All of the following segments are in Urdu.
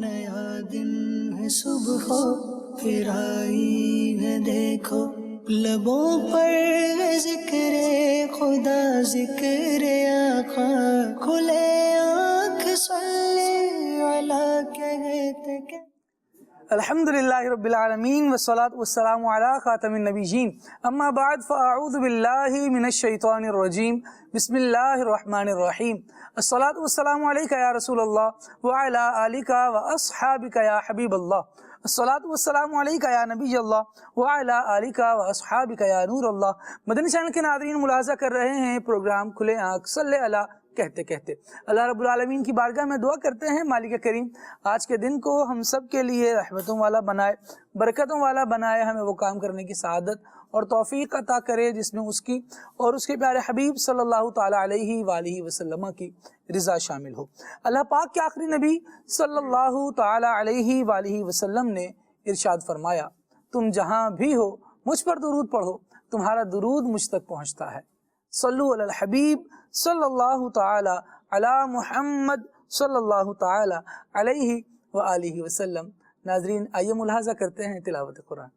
نیا دن ہے صبح پھر آئی ہے دیکھو، لبوں پر ذکر خدا ذکر آقا، کھلے آنکھ صلی علی کہتے کہ الحمدللہ رب العالمین والصلاة والسلام علی خاتم النبیین، اما بعد فاعوذ باللہ من الشیطان الرجیم، بسم اللہ الرحمن الرحیم۔ الصلاة والسلام علیکہ یا رسول اللہ وعلی آلکہ واصحابکہ یا حبیب اللہ، الصلاة والسلام علیکہ یا نبی اللہ وعلی آلکہ واصحابکہ یا نور اللہ۔ مدنی چینل کے ناظرین ملاحظہ کر رہے ہیں پروگرام کھلے آنکھ صلی علی کہتے کہتے۔ اللہ رب العالمین کی بارگاہ میں دعا کرتے ہیں مالک کریم آج کے دن کو ہم سب کے لیے رحمتوں والا بنائے، برکتوں والا بنائے، ہمیں وہ کام کرنے کی سعادت اور توفیق عطا کرے جس میں اس کی اور اس کے پیارے حبیب صلی اللہ تعالی علیہ وآلہ وسلم کی رضا شامل ہو۔ اللہ پاک کے آخری نبی صلی اللہ تعالی علیہ وآلہ وسلم نے ارشاد فرمایا، تم جہاں بھی ہو مجھ پر درود پڑھو، تمہارا درود مجھ تک پہنچتا ہے۔ صلو علی الحبیب صلی اللہ تعالی علی محمد صلی اللہ تعالی علیہ وآلہ وسلم۔ ناظرین آئیے ملاحظہ کرتے ہیں تلاوت قرآن۔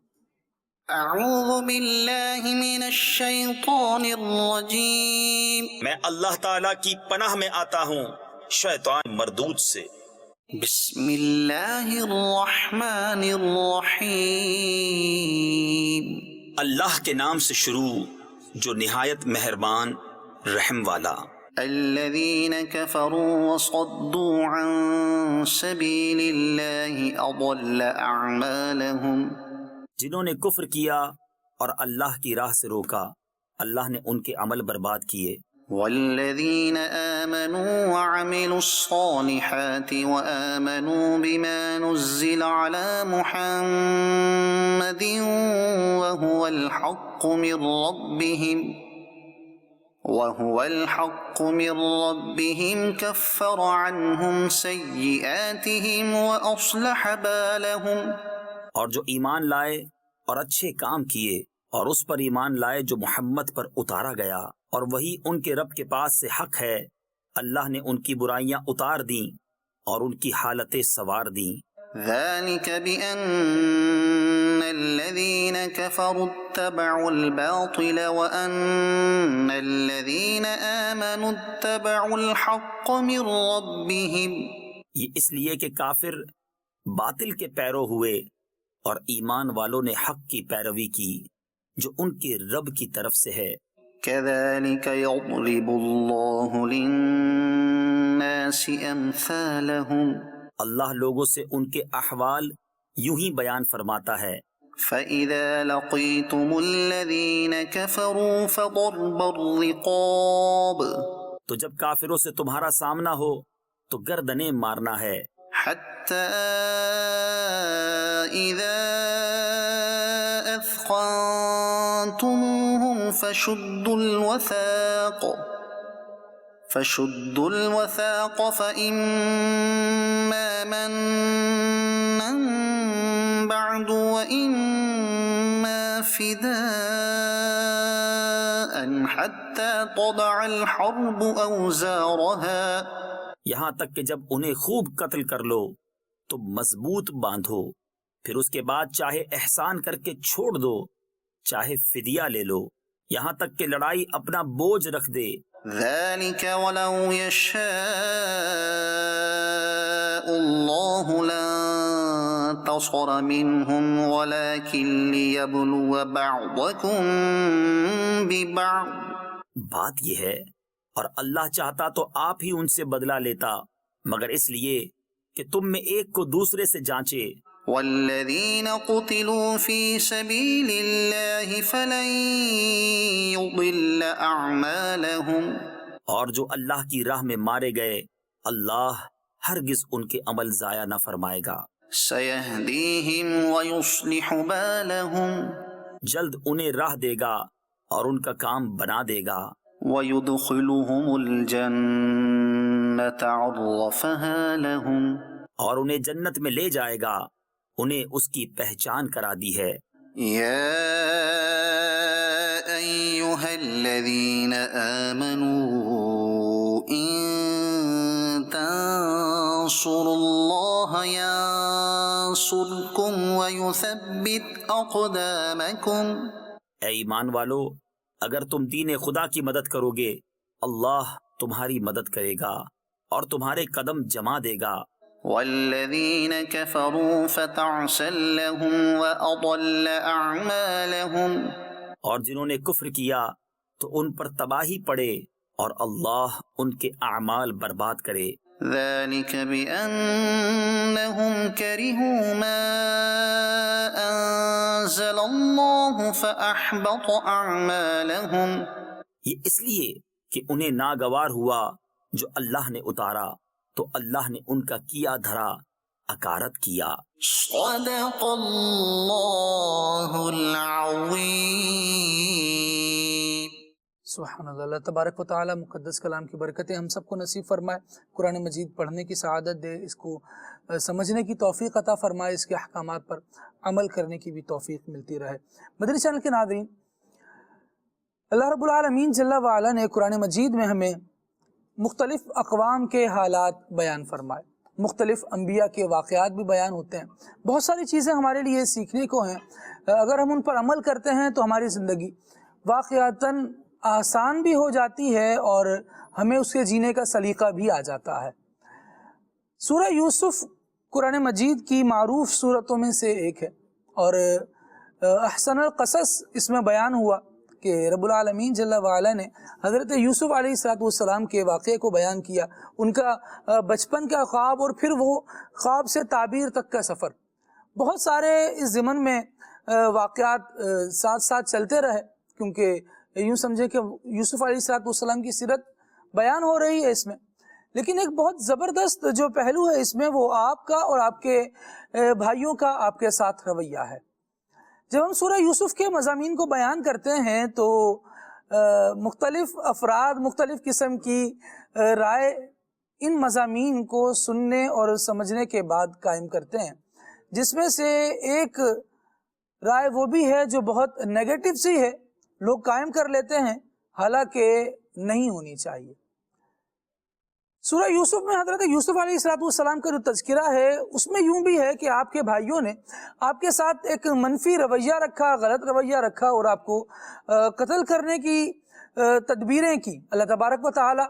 اعوذ باللہ من الشیطان الرجیم، میں اللہ تعالیٰ کی پناہ میں آتا ہوں شیطان مردود سے۔ بسم اللہ الرحمن الرحیم، اللہ کے نام سے شروع جو نہایت مہربان رحم والا۔ الذین کفروا وصدوا عن سبیل اللہ اضل اعمالهم، جنہوں نے کفر کیا اور اللہ کی راہ سے روکا، اللہ نے ان کے عمل برباد کیے۔ والذین آمنوا وعملوا الصالحات وآمنوا بما نزل على محمد وهو الحق من ربهم كفر عنهم سيئاتهم وأصلح بالهم، اور جو ایمان لائے اور اچھے کام کیے اور اس پر ایمان لائے جو محمد پر اتارا گیا، اور وہی ان کے رب کے پاس سے حق ہے، اللہ نے ان کی برائیاں اتار دیں اور ان کی حالتیں سوار دیں۔ ذلك بأن الذين كفروا اتبعوا الباطل وأن الذين آمنوا اتبعوا الحق من ربهم، یہ اس لیے کہ کافر باطل کے پیرو ہوئے اور ایمان والوں نے حق کی پیروی کی جو ان کے رب کی طرف سے ہے۔ كذلك يضرب الله للناس أمثالهم، اللہ لوگوں سے ان کے احوال یوں ہی بیان فرماتا ہے۔ فَإِذَا لَقِيتُمُ الَّذِينَ كَفَرُوا فَضَرْبَ الرِّقَابِ، تو جب کافروں سے تمہارا سامنا ہو تو گردنیں مارنا ہے، حَتَّى إِذَا أَثْخَنْتُمُوهُمْ فشدوا الوثاق فإما منا بعد وإما فداء حتى تضع الحرب أوزارها، یہاں تک کہ جب انہیں خوب قتل کر لو تو مضبوط باندھو، پھر اس کے بعد چاہے احسان کر کے چھوڑ دو چاہے فدیہ لے لو، یہاں تک کہ لڑائی اپنا بوجھ رکھ دے۔ ذلك ولو يشاء الله لانتصر منهم ولكن ليبلو بعضكم ببعض، بات یہ ہے اور اللہ چاہتا تو آپ ہی ان سے بدلہ لیتا، مگر اس لیے کہ تم میں ایک کو دوسرے سے جانچے۔ والذین قتلوا فی سبیل اللہ فلن یضل اعمالهم، اور جو اللہ کی راہ میں مارے گئے اللہ ہرگز ان کے عمل ضائع نہ فرمائے گا۔ سیہدیہم ویصلح بالهم، جلد انہیں راہ دے گا اور ان کا کام بنا دے گا۔ وَيُدْخِلُهُمُ الْجَنَّةَ عَرَّفَهَا لَهُمْ، اور انہیں جنت میں لے جائے گا، انہیں اس کی پہچان کرا دی ہے۔ يا أيها الذين آمنوا إن تنصروا الله ينصركم ويثبت أقدامكم. اے ایمان والو، اگر تم دین خدا کی مدد کرو گے اللہ تمہاری مدد کرے گا اور تمہارے قدم جما دے گا. والذين كفروا فتعسا لهم وأضل أعمالهم. اور جنہوں نے کفر کیا تو ان پر تباہی پڑے اور اللہ ان کے اعمال برباد کرے. ذلك بأنهم كرهوا ما أنزل الله فأحبط أعمالهم. یہ اس لیے کہ انہیں ناگوار ہوا جو اللہ نے اتارا تو اللہ نے ان کا کیا دھرا اکارت کیا. صدق اللہ العظیم. سبحان اللہ. اللہ تبارک و تعالی مقدس کلام کی برکتیں ہم سب کو نصیب فرمائے، قرآن مجید پڑھنے کی سعادت دے، اس کو سمجھنے کی توفیق عطا فرمائے، اس کے احکامات پر عمل کرنے کی بھی توفیق ملتی رہے. مدنی چینل کے ناظرین، اللہ رب العالمین جل وعلا نے قرآن مجید میں ہمیں مختلف اقوام کے حالات بیان فرمائے، مختلف انبیاء کے واقعات بھی بیان ہوتے ہیں. بہت ساری چیزیں ہمارے لیے سیکھنے کو ہیں، اگر ہم ان پر عمل کرتے ہیں تو ہماری زندگی واقعتاً آسان بھی ہو جاتی ہے اور ہمیں اس کے جینے کا سلیقہ بھی آ جاتا ہے. سورہ یوسف قرآن مجید کی معروف صورتوں میں سے ایک ہے اور احسن القصص اس میں بیان ہوا کہ رب العالمین جل وعلا نے حضرت یوسف علیہ السلام کے واقعے کو بیان کیا، ان کا بچپن کا خواب اور پھر وہ خواب سے تعبیر تک کا سفر. بہت سارے اس ضمن میں واقعات ساتھ ساتھ چلتے رہے، کیونکہ یوں سمجھے کہ یوسف علیہ السلام کی سیرت بیان ہو رہی ہے اس میں. لیکن ایک بہت زبردست جو پہلو ہے اس میں وہ آپ کا اور آپ کے بھائیوں کا آپ کے ساتھ رویہ ہے. جب ہم سورہ یوسف کے مضامین کو بیان کرتے ہیں تو مختلف افراد مختلف قسم کی رائے ان مضامین کو سننے اور سمجھنے کے بعد قائم کرتے ہیں، جس میں سے ایک رائے وہ بھی ہے جو بہت نیگیٹو سی ہے، لوگ قائم کر لیتے ہیں، حالانکہ نہیں ہونی چاہیے. سورہ یوسف میں حضرت یوسف علیہ السلام کا جو تذکرہ ہے اس میں یوں بھی ہے کہ آپ کے بھائیوں نے آپ کے ساتھ ایک منفی رویہ رکھا، غلط رویہ رکھا اور آپ کو قتل کرنے کی تدبیریں کی. اللہ تبارک و تعالی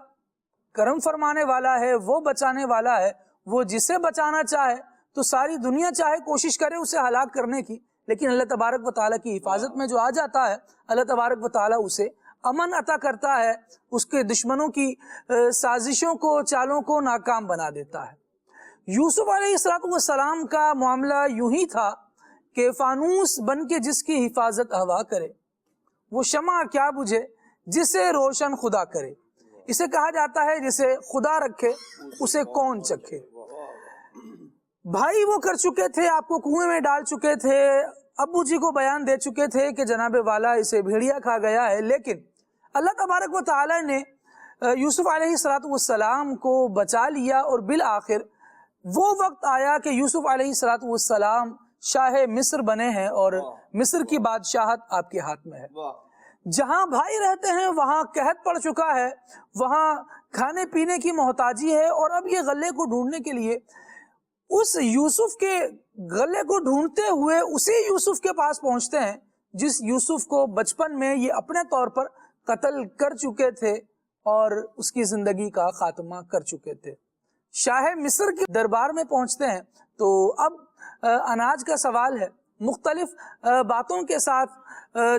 کرم فرمانے والا ہے، وہ بچانے والا ہے، وہ جسے بچانا چاہے تو ساری دنیا چاہے کوشش کرے اسے ہلاک کرنے کی، لیکن اللہ تبارک و تعالیٰ کی حفاظت میں جو آ جاتا ہے اللہ تبارک و تعالیٰ اسے امن عطا کرتا ہے، اس کے دشمنوں کی سازشوں کو، چالوں کو ناکام بنا دیتا ہے. یوسف علیہ السلام کا معاملہ یوں ہی تھا کہ فانوس بن کے جس کی حفاظت ہوا کرے وہ شمع کیا بجھے جسے روشن خدا کرے. اسے کہا جاتا ہے جسے خدا رکھے اسے کون چکھے. بھائی وہ کر چکے تھے، آپ کو کنویں میں ڈال چکے تھے، ابو جی کو بیان دے چکے تھے کہ جناب والا اسے بھیڑیا کھا گیا ہے، لیکن اللہ تبارک و تعالی نے یوسف علیہ السلام کو بچا لیا اور بالآخر وہ وقت آیا کہ یوسف علیہ السلام شاہ مصر بنے ہیں اور مصر کی بادشاہت آپ کے ہاتھ میں ہے. جہاں بھائی رہتے ہیں وہاں قحط پڑ چکا ہے، وہاں کھانے پینے کی محتاجی ہے، اور اب یہ غلے کو ڈھونڈنے کے لیے اس یوسف کے غلے کو ڈھونڈتے ہوئے اسی یوسف کے پاس پہنچتے ہیں جس یوسف کو بچپن میں یہ اپنے طور پر قتل کر چکے تھے اور اس کی زندگی کا خاتمہ کر چکے تھے. شاہ مصر کے دربار میں پہنچتے ہیں تو اب اناج کا سوال ہے. مختلف باتوں کے ساتھ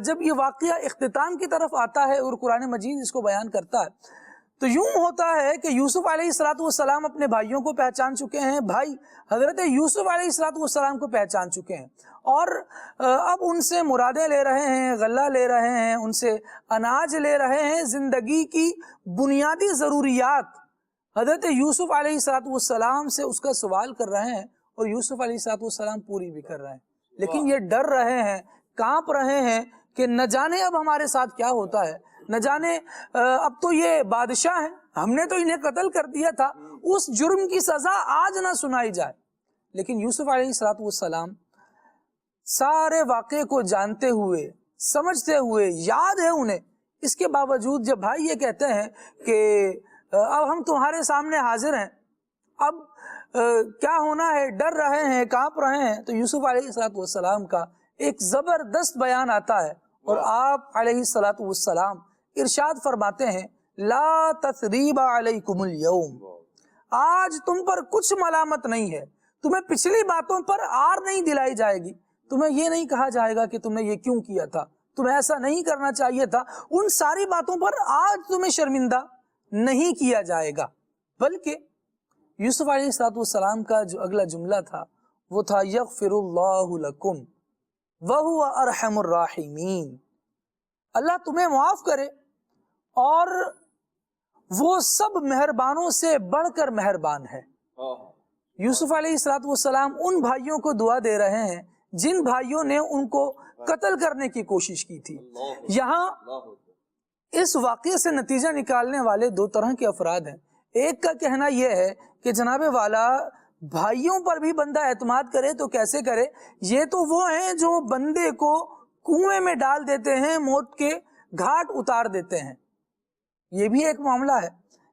جب یہ واقعہ اختتام کی طرف آتا ہے اور قرآن مجید اس کو بیان کرتا ہے تو یوں ہوتا ہے کہ یوسف علیہ السلام اپنے بھائیوں کو پہچان چکے ہیں، بھائی حضرت یوسف علیہ السلام کو پہچان چکے ہیں اور اب ان سے مرادیں لے رہے ہیں، غلہ لے رہے ہیں، ان سے اناج لے رہے ہیں. زندگی کی بنیادی ضروریات حضرت یوسف علیہ السلام سے اس کا سوال کر رہے ہیں اور یوسف علیہ السلام پوری بھی کر رہے ہیں، لیکن یہ ڈر رہے ہیں، کانپ رہے ہیں کہ نہ جانے اب ہمارے ساتھ کیا ہوتا ہے، نہ جانے اب تو یہ بادشاہ ہیں، ہم نے تو انہیں قتل کر دیا تھا، اس جرم کی سزا آج نہ سنائی جائے. لیکن یوسف علیہ السلام سارے واقعے کو جانتے ہوئے، سمجھتے ہوئے، یاد ہے انہیں، اس کے باوجود جب بھائی یہ کہتے ہیں کہ اب ہم تمہارے سامنے حاضر ہیں، اب کیا ہونا ہے، ڈر رہے ہیں، کانپ رہے ہیں، تو یوسف علیہ الصلوۃ والسلام کا ایک زبردست بیان آتا ہے اور آپ علیہ الصلوۃ والسلام ارشاد فرماتے ہیں لا تثریب علیکم اليوم، آج تم پر کچھ ملامت نہیں ہے، تمہیں پچھلی باتوں پر آر نہیں دلائی جائے گی، تمہیں یہ نہیں کہا جائے گا کہ تم نے یہ کیوں کیا تھا، تمہیں ایسا نہیں کرنا چاہیے تھا، ان ساری باتوں پر آج تمہیں شرمندہ نہیں کیا جائے گا، بلکہ یوسف علیہ الصلوۃ والسلام کا جو اگلا جملہ تھا وہ تھا یغفر اللہ لکم وہو ارحم الراحمین، اللہ تمہیں معاف کرے اور وہ سب مہربانوں سے بڑھ کر مہربان ہے۔ یوسف علیہ الصلوۃ والسلام ان بھائیوں کو دعا دے رہے ہیں جن بھائیوں نے ان کو قتل کرنے کی کوشش کی تھی۔ یہاں اس واقعے سے نتیجہ نکالنے والے دو طرح کے افراد ہیں، ایک کا کہنا یہ ہے کہ جناب والا بھائیوں پر بھی بندہ اعتماد کرے تو کیسے کرے، یہ تو وہ ہیں جو بندے کو کنویں میں ڈال دیتے ہیں، موت کے گھاٹ اتار دیتے ہیں، یہ بھی ایک معاملہ ہے۔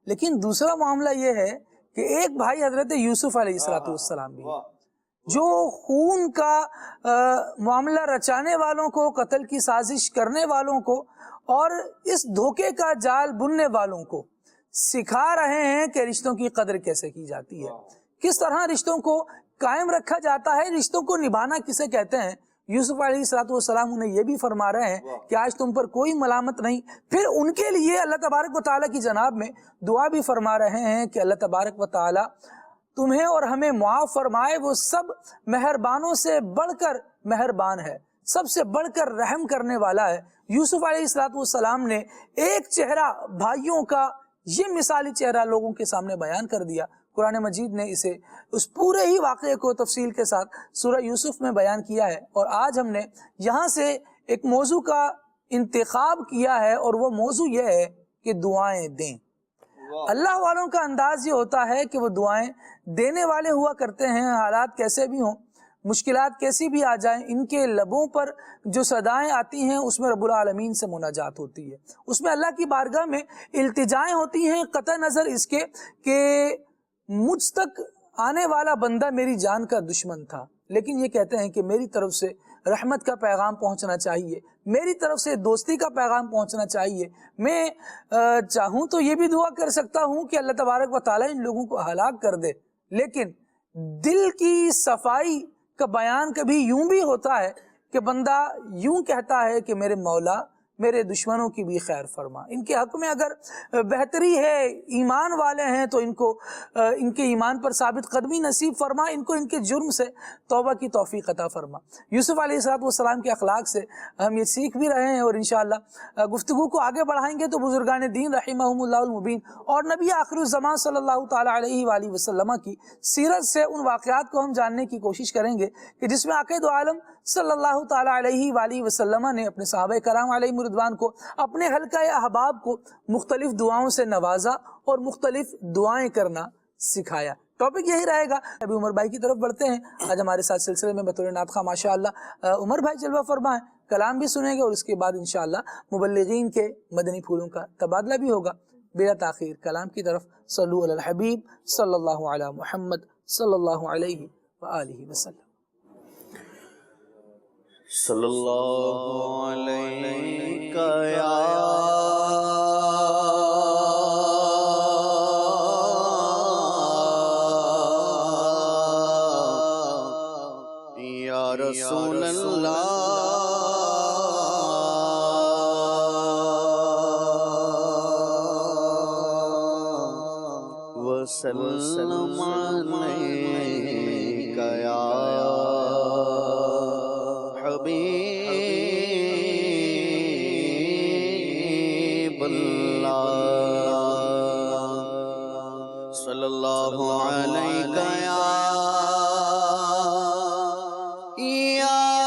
لیکن دوسرا معاملہ یہ ہے کہ ایک بھائی حضرت یوسف علیہ الصلوۃ والسلام بھی جو خون کا معاملہ رچانے والوں کو، قتل کی سازش کرنے والوں کو اور اس دھوکے کا جال بننے والوں کو سکھا رہے ہیں کہ رشتوں کی قدر کیسے کی جاتی ہے، کس طرح رشتوں کو قائم رکھا جاتا ہے، رشتوں کو نبھانا کسے کہتے ہیں۔ یوسف علیہ الصلوۃ والسلام انہیں یہ بھی فرما رہے ہیں کہ آج تم پر کوئی ملامت نہیں، پھر ان کے لیے اللہ تبارک و تعالیٰ کی جناب میں دعا بھی فرما رہے ہیں کہ اللہ تبارک و تعالیٰ تمہیں اور ہمیں معاف فرمائے، وہ سب مہربانوں سے بڑھ کر مہربان ہے، سب سے بڑھ کر رحم کرنے والا ہے۔ یوسف علیہ الصلوۃ والسلام نے ایک چہرہ بھائیوں کا، یہ مثالی چہرہ لوگوں کے سامنے بیان کر دیا۔ قرآن مجید نے اسے اس پورے ہی واقعے کو تفصیل کے ساتھ سورہ یوسف میں بیان کیا ہے، اور آج ہم نے یہاں سے ایک موضوع کا انتخاب کیا ہے، اور وہ موضوع یہ ہے کہ دعائیں دیں۔ اللہ والوں کا انداز یہ ہوتا ہے کہ وہ دعائیں دینے والے ہوا کرتے ہیں، حالات کیسے بھی ہوں، مشکلات کیسی بھی آ جائیں، ان کے لبوں پر جو صدائیں آتی ہیں اس میں رب العالمین سے مناجات ہوتی ہے، اس میں اللہ کی بارگاہ میں التجائیں ہوتی ہیں، قطع نظر اس کے کہ مجھ تک آنے والا بندہ میری جان کا دشمن تھا، لیکن یہ کہتے ہیں کہ میری طرف سے رحمت کا پیغام پہنچنا چاہیے، میری طرف سے دوستی کا پیغام پہنچنا چاہیے، میں چاہوں تو یہ بھی دعا کر سکتا ہوں کہ اللہ تبارک و تعالیٰ ان لوگوں کو ہلاک کر دے، لیکن دل کی صفائی کا بیان کبھی یوں بھی ہوتا ہے کہ بندہ یوں کہتا ہے کہ میرے مولا میرے دشمنوں کی بھی خیر فرما، ان کے حق میں اگر بہتری ہے، ایمان والے ہیں تو ان کو ان کے ایمان پر ثابت قدمی نصیب فرما، ان کو ان کے جرم سے توبہ کی توفیق عطا فرما۔ یوسف علیہ الصلوۃ والسلام کے اخلاق سے ہم یہ سیکھ بھی رہے ہیں، اور انشاءاللہ گفتگو کو آگے بڑھائیں گے تو بزرگان دین رحمہم اللہ المبین اور نبی آخر الزمان صلی اللہ تعالیٰ علیہ وآلہ وسلم کی سیرت سے ان واقعات کو ہم جاننے کی کوشش کریں گے کہ جس میں عقید عالم صلی اللہ تعالیٰ علیہ وآلہ وسلم نے اپنے صحابہ کرام علیہ رضوان کو، اپنے حلقہ احباب کو مختلف دعاؤں سے نوازا اور مختلف دعائیں کرنا سکھایا۔ ٹاپک یہی رہے گا۔ ابھی عمر بھائی کی طرف بڑھتے ہیں، آج ہمارے ساتھ سلسلے میں بطور نعت خواہ ماشاءاللہ عمر بھائی جلوہ فرما ہیں، کلام بھی سنیں گے اور اس کے بعد انشاءاللہ مبلغین کے مدنی پھولوں کا تبادلہ بھی ہوگا۔ بلا تاخیر کلام کی طرف، صلو علی الحبیب صلی اللہ علی محمد صلی اللہ علیہ وآلہ وسلم۔ صلی اللہ علیہ یا رسول اللہ وسلم علیک یا حبیب اللہ صلی اللہ علیہ یا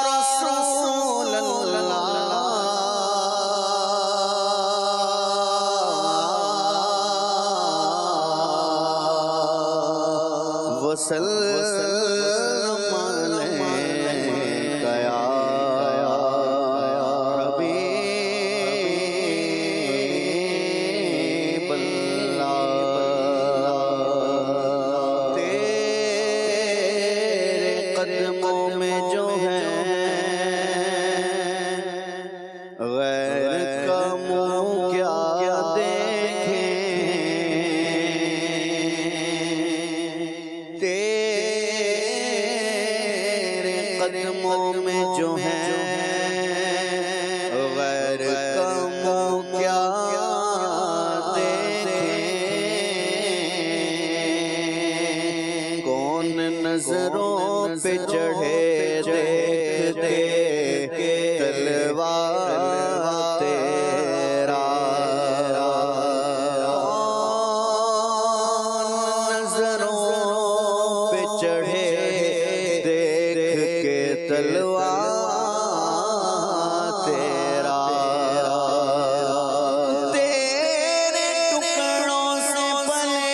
رسول اللہ وسلم علیک یا حبیب اللہ۔ قدموں میں جو ہے غیر کا منہ کیا دیکھیں، کون نظروں پہ چڑھے دیکھتے تلوار تیرا، نظروں پہ چڑھے دیکھ کے تلوار تیرا، تیرے ٹکڑوں سے بنے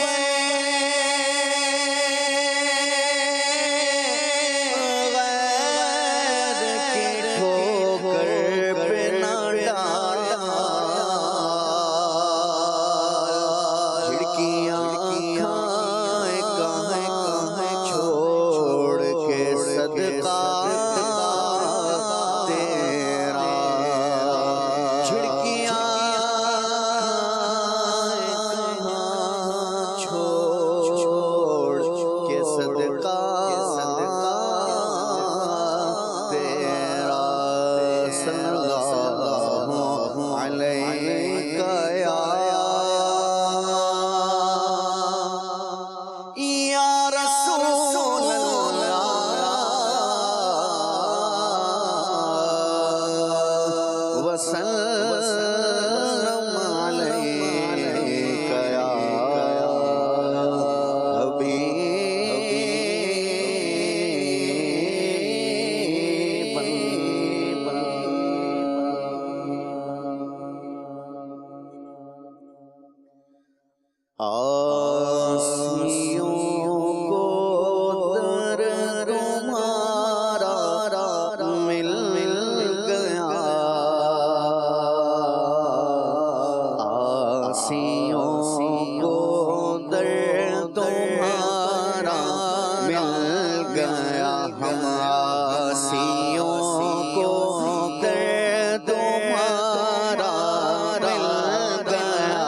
غیر کی ٹھوکر پہ نہ ڈالا، کھڑکیاں کھائیں کہاں چھوڑ کے صدقہ تیرا، کھڑکیاں کہاں چھوڑ کے صدقہ تیرا، صلی اللہ علیہ یا رسول اللہ وسلم علیک یا حبیب آسیوں کو در تمہارا مل گیا، آسیوں کو در تمہارا مل گیا، ہم آسیوں کو در تمہارا مل گیا،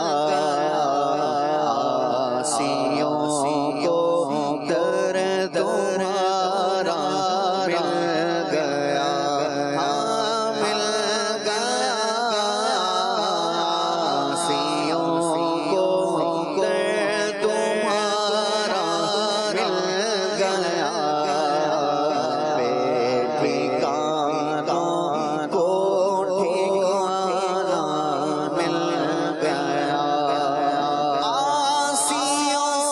آسیوں کو در تمہارا مل گیا، مل گیا، آسیوں کو در تمہارا مل گیا، بے ٹھکانوں کو ٹھکانہ مل گیا، آسیوں کو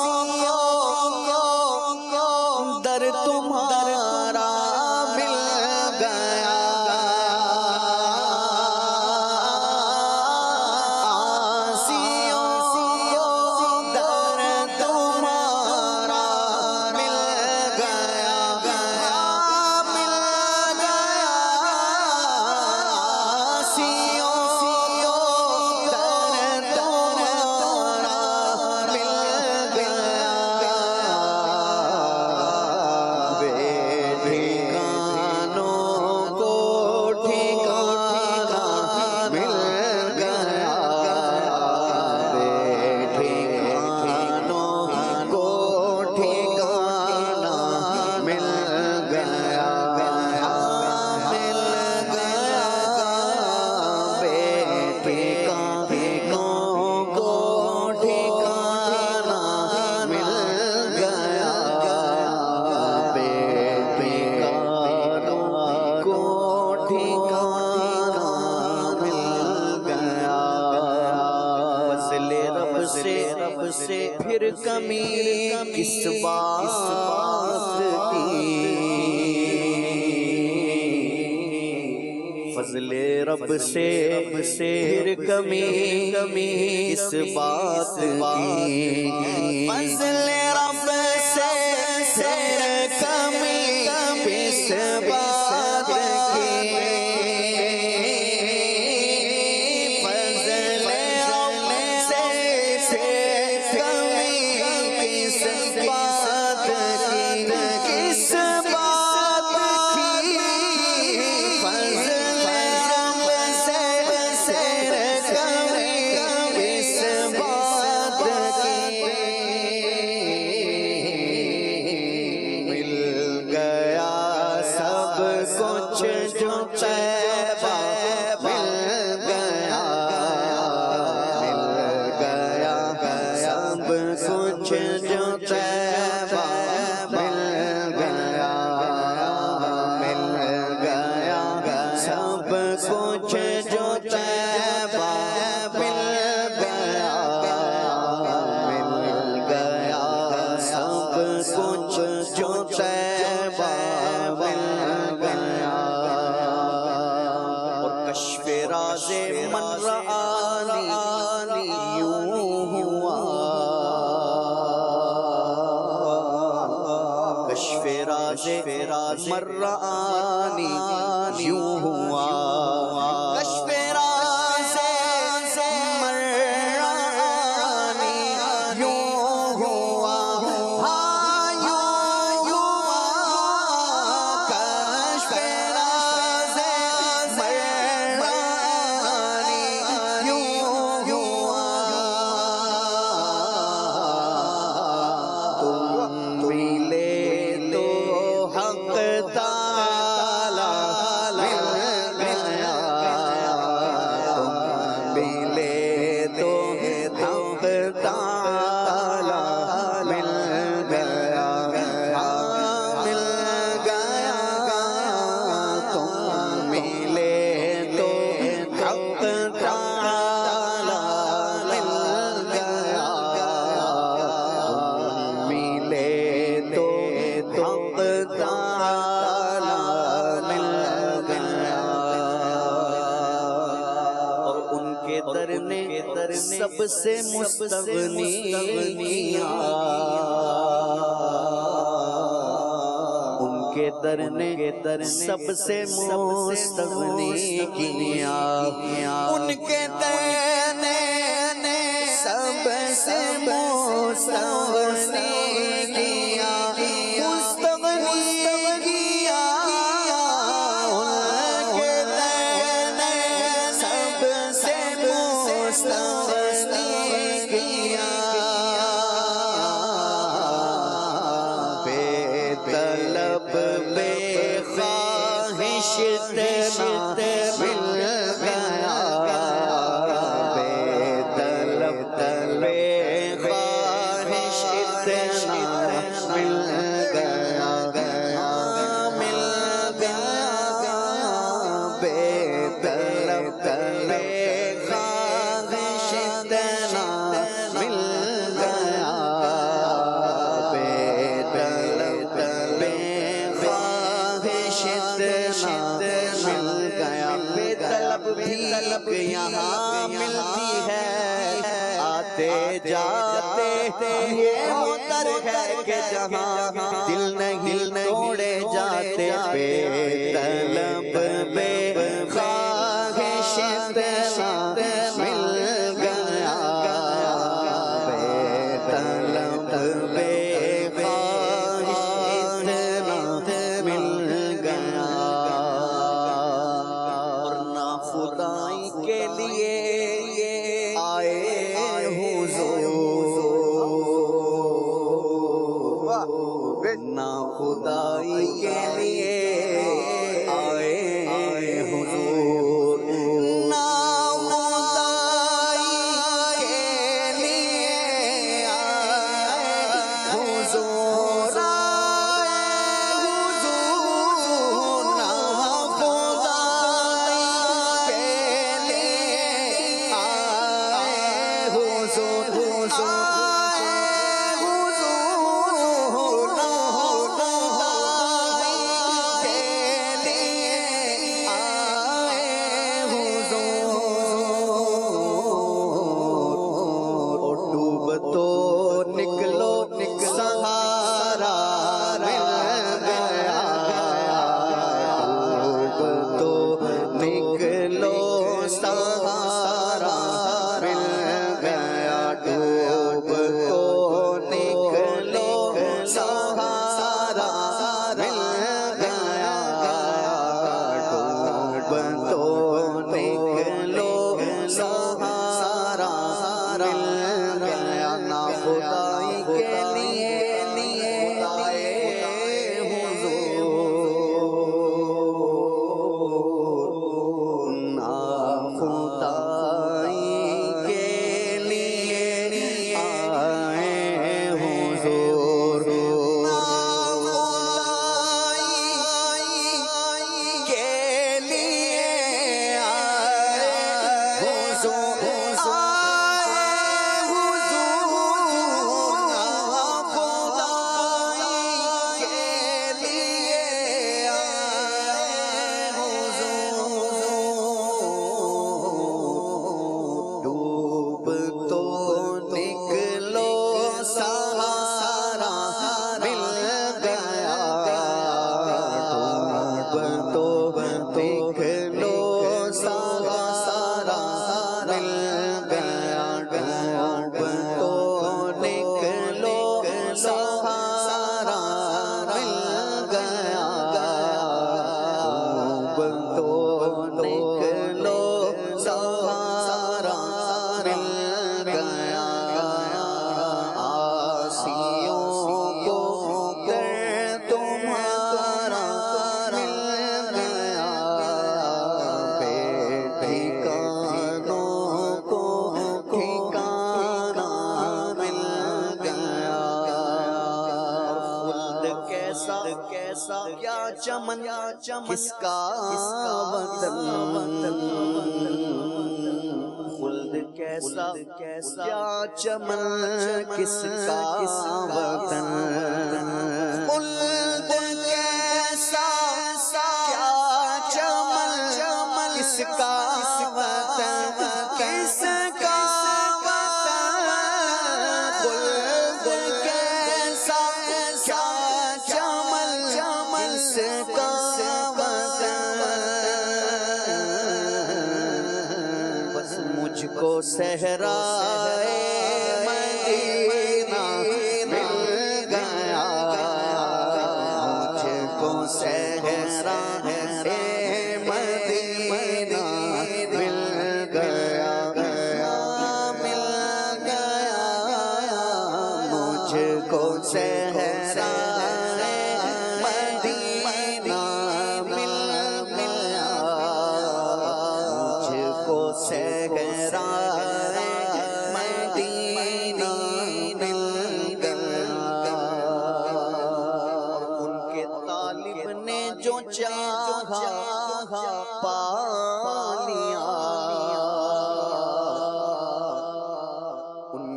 در تمہارا مل گیا، آسیوں در تمہارا مل گیا، مل گیا، آسیوں در تمہارا مل گیا، بے ٹھکانوں کو ٹھکانہ مل گیا، بے ٹھکانوں کو ٹھکانہ مل گیا، مل گیا، بے ٹھکانوں کو ٹھکانہ مل گیا، بے ٹھکانوں کو ٹھکانہ مل گیا، فضل رب سے پھر کمی کس بات کی، فضل رب سے پھر کمی کس بات کی، فضل رب سے پھر کمی کس بات کی، فضل رب سے پھر کمی کس بات کی، کس بات کی، فضل رب سے پھر کمی کس بات کی، جو طیبہ مل گیا، مل گیا سب کچھ جو طیبہ مل گیا، مل گیا سب کچھ جو طیبہ مل گیا، مل گیا سب کچھ جو طیبہ مل گیا۔ اور کشف راز من رآنی یوں ہوا، کشف راز من رآنی یوں ہوا، کشف راز من رآنی یوں ہوا، ہاں یوں ہوا، کشف راز من رآنی یوں ہوا، تم ملے تو حق تعالی مل گیا، تم ملے تو حق تعالی مل گیا، مل گیا تم ملے تو حق تعالی مل گیا، ملے تو حق تعالی مل گیا۔ اور ان کے در نے سب سے مستغنی کیا، ان کے در نے سب سے مستغنی کیا، ان کے در نے سب سے مستغنی کیا، مستغنی کیا، ان کے در نے سب سے مستغنی کیا، بے طلب بے خواہش اتنا مل گیا، بے طلب بے خواہش اتنا مل گیا، مل گیا بے طلب بے خواہش اتنا مل گیا، بے طلب بے خواہش اتنا مل گیا، بے طلب بھی یہاں ملتی ہے، آتے جاتے یہ ہوتر ہے کہ جہاں دل نہیں توڑے جاتے، بے طلب بے خواہش اتنا مل گیا، بے طلب بے خواہش اتنا مل گیا۔ اور نہ خدائی کے لیے آئے حضور، نہ خدائی کے تو دیکھ لو سہارا مل گیا ڈوب تو نکلو سہارا مل گیا ڈوب تو نکلو سہارا مل گیا آسیوں کو کر تمہارا مل گیا بے ٹھکانوں کو ٹھکانہ مل گیا خلد کیسا کیا چمن کس کا وطن خلد کیسا کیا چمن کس کا وطن خلد کیسا کیا چمن کس کا وطن کس کا وطن خلد کیسا کیا چمن کس کا بس مجھ کو صحرائے مدینہ مل گیا مجھ کو صحرائے مدینہ مل گیا مل گیا مجھ کو صحرائے مدینہ مل گیا مجھ کو صحرائے مدینہ مل گیا ان کے طالب نے جو چاہا پا لیا ان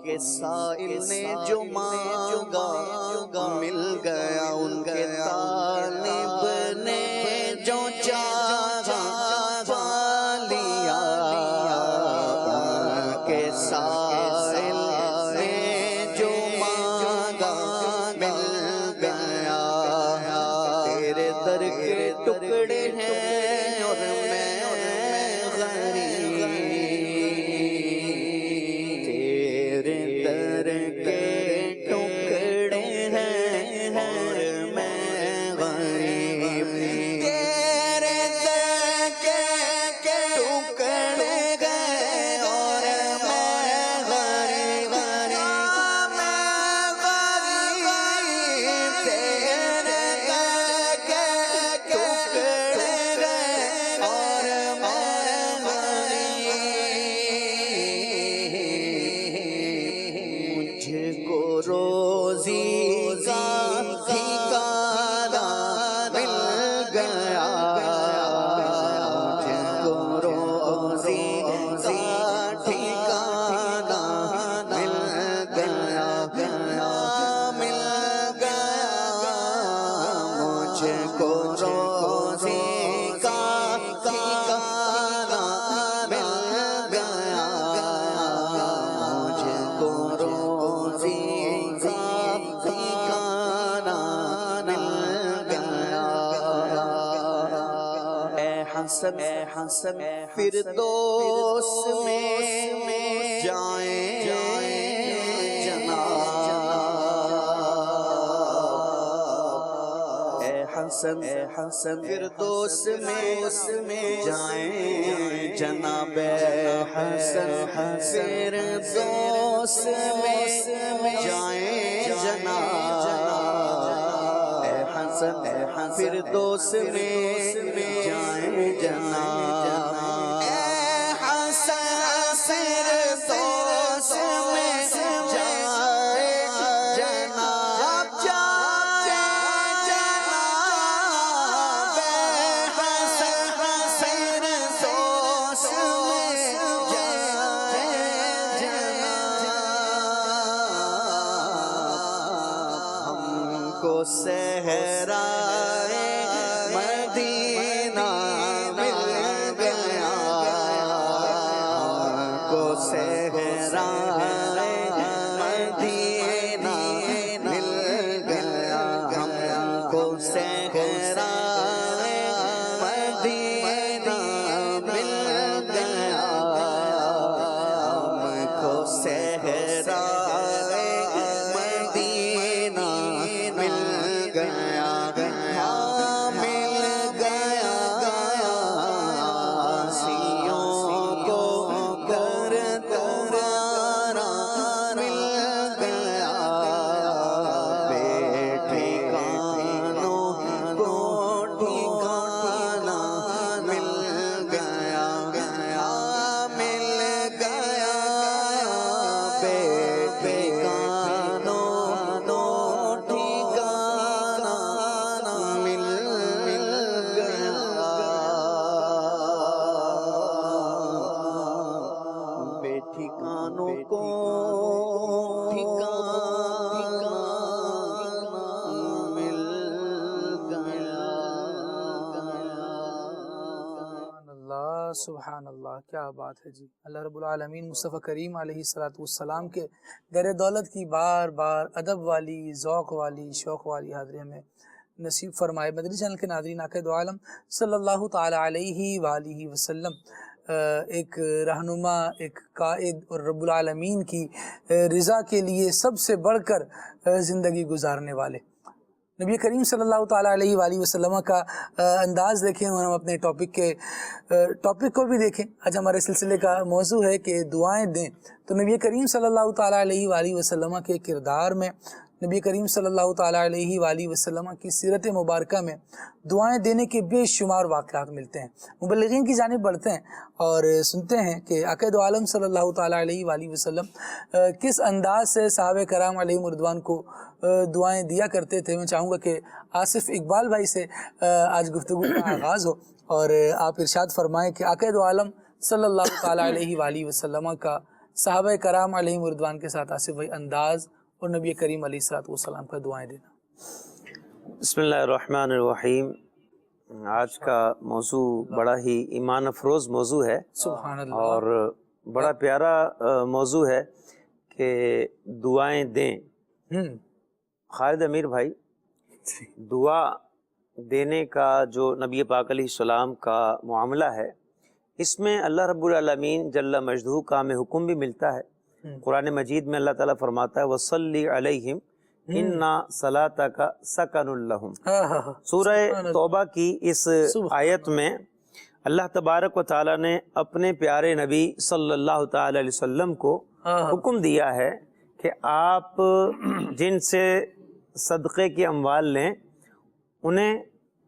کے سائل نے جو مانگا مل گیا ان کے طالب نے جو چاہا پا لیا ان کے سائل نے جو مانگا مل گیا تیرے در کے ٹکڑے ہیں اور میں غریب تیرے در کے ٹکڑے ہیں اور میں غریب تیرے در کے ٹکڑے گئے اور میں غریب میں غریب تیرے در کے ٹکڑے گئے اور میں غریب مجھ کو روزی کا ٹھکانہ مل گیا مجھ کو روزی کا ٹھکانہ مل گیا مل گیا مجھ کو روزی کا ٹھکانہ مل گیا مجھ کو روزی کا ٹھکانہ مل گیا اے حسن فردوس میں جائیں جناب اے حسن فردوس میں جائیں جناب حسن فردوس میں جائیں جناب اے حسن فردوس میں جائیں جناب اے حسن فردوس میں جائیں جناب جائیں جناب اے حسن فردوس میں جائیں جناب ہم کو صحرائے مدینہ مل گیا سبحان اللہ، کیا بات ہے جی۔ اللہ رب العالمین مصطفیٰ کریم علیہ الصلوۃ والسلام کے در دولت کی بار بار ادب والی، ذوق والی، شوق والی حاضری ہمیں نصیب فرمائے۔ مدنی چینل کے ناظرین، آقا دو عالم صلی اللہ تعالی علیہ وآلہ وسلم ایک رہنما، ایک قائد، اور رب العالمین کی رضا کے لیے سب سے بڑھ کر زندگی گزارنے والے نبی کریم صلی اللہ تعالیٰ علیہ وآلہ وسلم کا انداز دیکھیں، اور ہم اپنے ٹاپک کو بھی دیکھیں۔ آج ہمارے سلسلے کا موضوع ہے کہ دعائیں دیں، تو نبی کریم صلی اللہ تعالیٰ علیہ وآلہ وسلم کے کردار میں، نبی کریم صلی اللہ تعالیٰ علیہ وآلہ وسلم کی سیرت مبارکہ میں دعائیں دینے کے بے شمار واقعات ملتے ہیں۔ مبلغین کی جانب بڑھتے ہیں اور سنتے ہیں کہ آقا دو عالم صلی اللہ تعالیٰ علیہ وآلہ وسلم کس انداز سے صحابہ کرام علیہم رضوان کو دعائیں دیا کرتے تھے۔ میں چاہوں گا کہ آصف اقبال بھائی سے آج گفتگو کا آغاز ہو، اور آپ ارشاد فرمائیں کہ آقا دو عالم صلی اللہ تعالیٰ علیہ وآلہ وسلم کا صحابہ کرام علیہم رضوان کے ساتھ آصف بھائی انداز، اور نبی کریم علیہ الصلوۃ والسلام کا دعائیں دینا۔ بسم اللہ الرحمن الرحیم۔ آج کا موضوع بڑا ہی ایمان افروز موضوع ہے، سبحان اللہ، اور بڑا پیارا موضوع ہے کہ دعائیں دیں۔ خالد امیر بھائی، دعا دینے کا جو نبی پاک علیہ السلام کا معاملہ ہے، اس میں اللہ رب العالمین جل مجدہ کا ہمیں حکم بھی ملتا ہے۔ قرآن مجید میں اللہ تعالیٰ فرماتا ہے وَصَلِّ عَلَيْهِمْ إِنَّ صَلَاتَكَ سَكَنٌ لَهُمْ۔ سورہ توبہ کی اس آیت میں اللہ تبارک و تعالیٰ نے اپنے پیارے نبی صلی اللہ تعالی علیہ وسلم کو حکم دیا ہے کہ آپ جن سے صدقے کی اموال لیں، انہیں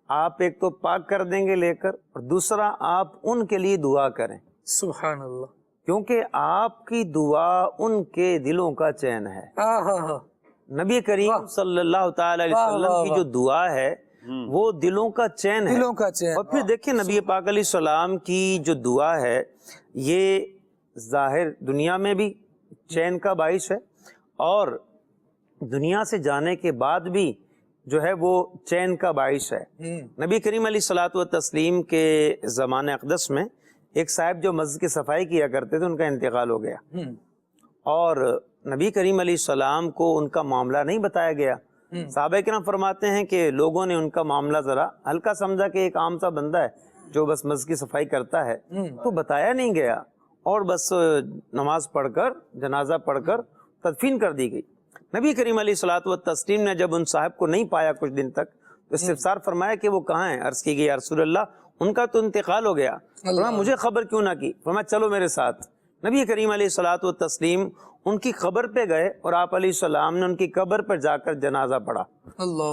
آپ ایک تو پاک کر دیں گے لے کر، اور دوسرا آپ ان کے لیے دعا کریں، سبحان اللہ، کیونکہ آپ کی دعا ان کے دلوں کا چین ہے۔ نبی کریم صلی اللہ تعالی علیہ وسلم کی جو دعا ہے وہ دلوں کا چین ہے، دلوں کا چین۔ اور پھر دیکھیں نبی پاک علیہ السلام کی جو دعا ہے یہ ظاہر دنیا میں بھی چین کا باعث ہے، اور دنیا سے جانے کے بعد بھی جو ہے وہ چین کا باعث ہے۔ نبی کریم علیہ الصلوۃ والتسلیم کے زمانہ اقدس میں ایک صاحب جو مسجد کی صفائی کیا کرتے تھے، ان کا انتقال ہو گیا، اور نبی کریم علیہ السلام کو ان کا معاملہ نہیں بتایا گیا۔ صحابہ کرام فرماتے ہیں کہ لوگوں نے ان کا معاملہ ذرا ہلکا سمجھا کہ ایک عام سا بندہ ہے جو بس مسجد کی صفائی کرتا ہے، تو بتایا نہیں گیا، اور بس نماز پڑھ کر، جنازہ پڑھ کر تدفین کر دی گئی۔ نبی کریم علیہ الصلوۃ والتسلیم نے جب ان صاحب کو نہیں پایا کچھ دن تک، تو استفسار فرمایا کہ وہ کہاں ہیں؟ عرض کی گئی یا رسول اللہ ان کا تو انتقال ہو گیا۔ فرمایا مجھے خبر کیوں نہ کی؟ فرمایا چلو میرے ساتھ۔ نبی کریم علیہ الصلوۃ والتسلیم ان کی قبر پہ گئے، اور آپ علیہ السلام نے ان کی قبر پر جا کر جنازہ پڑھا،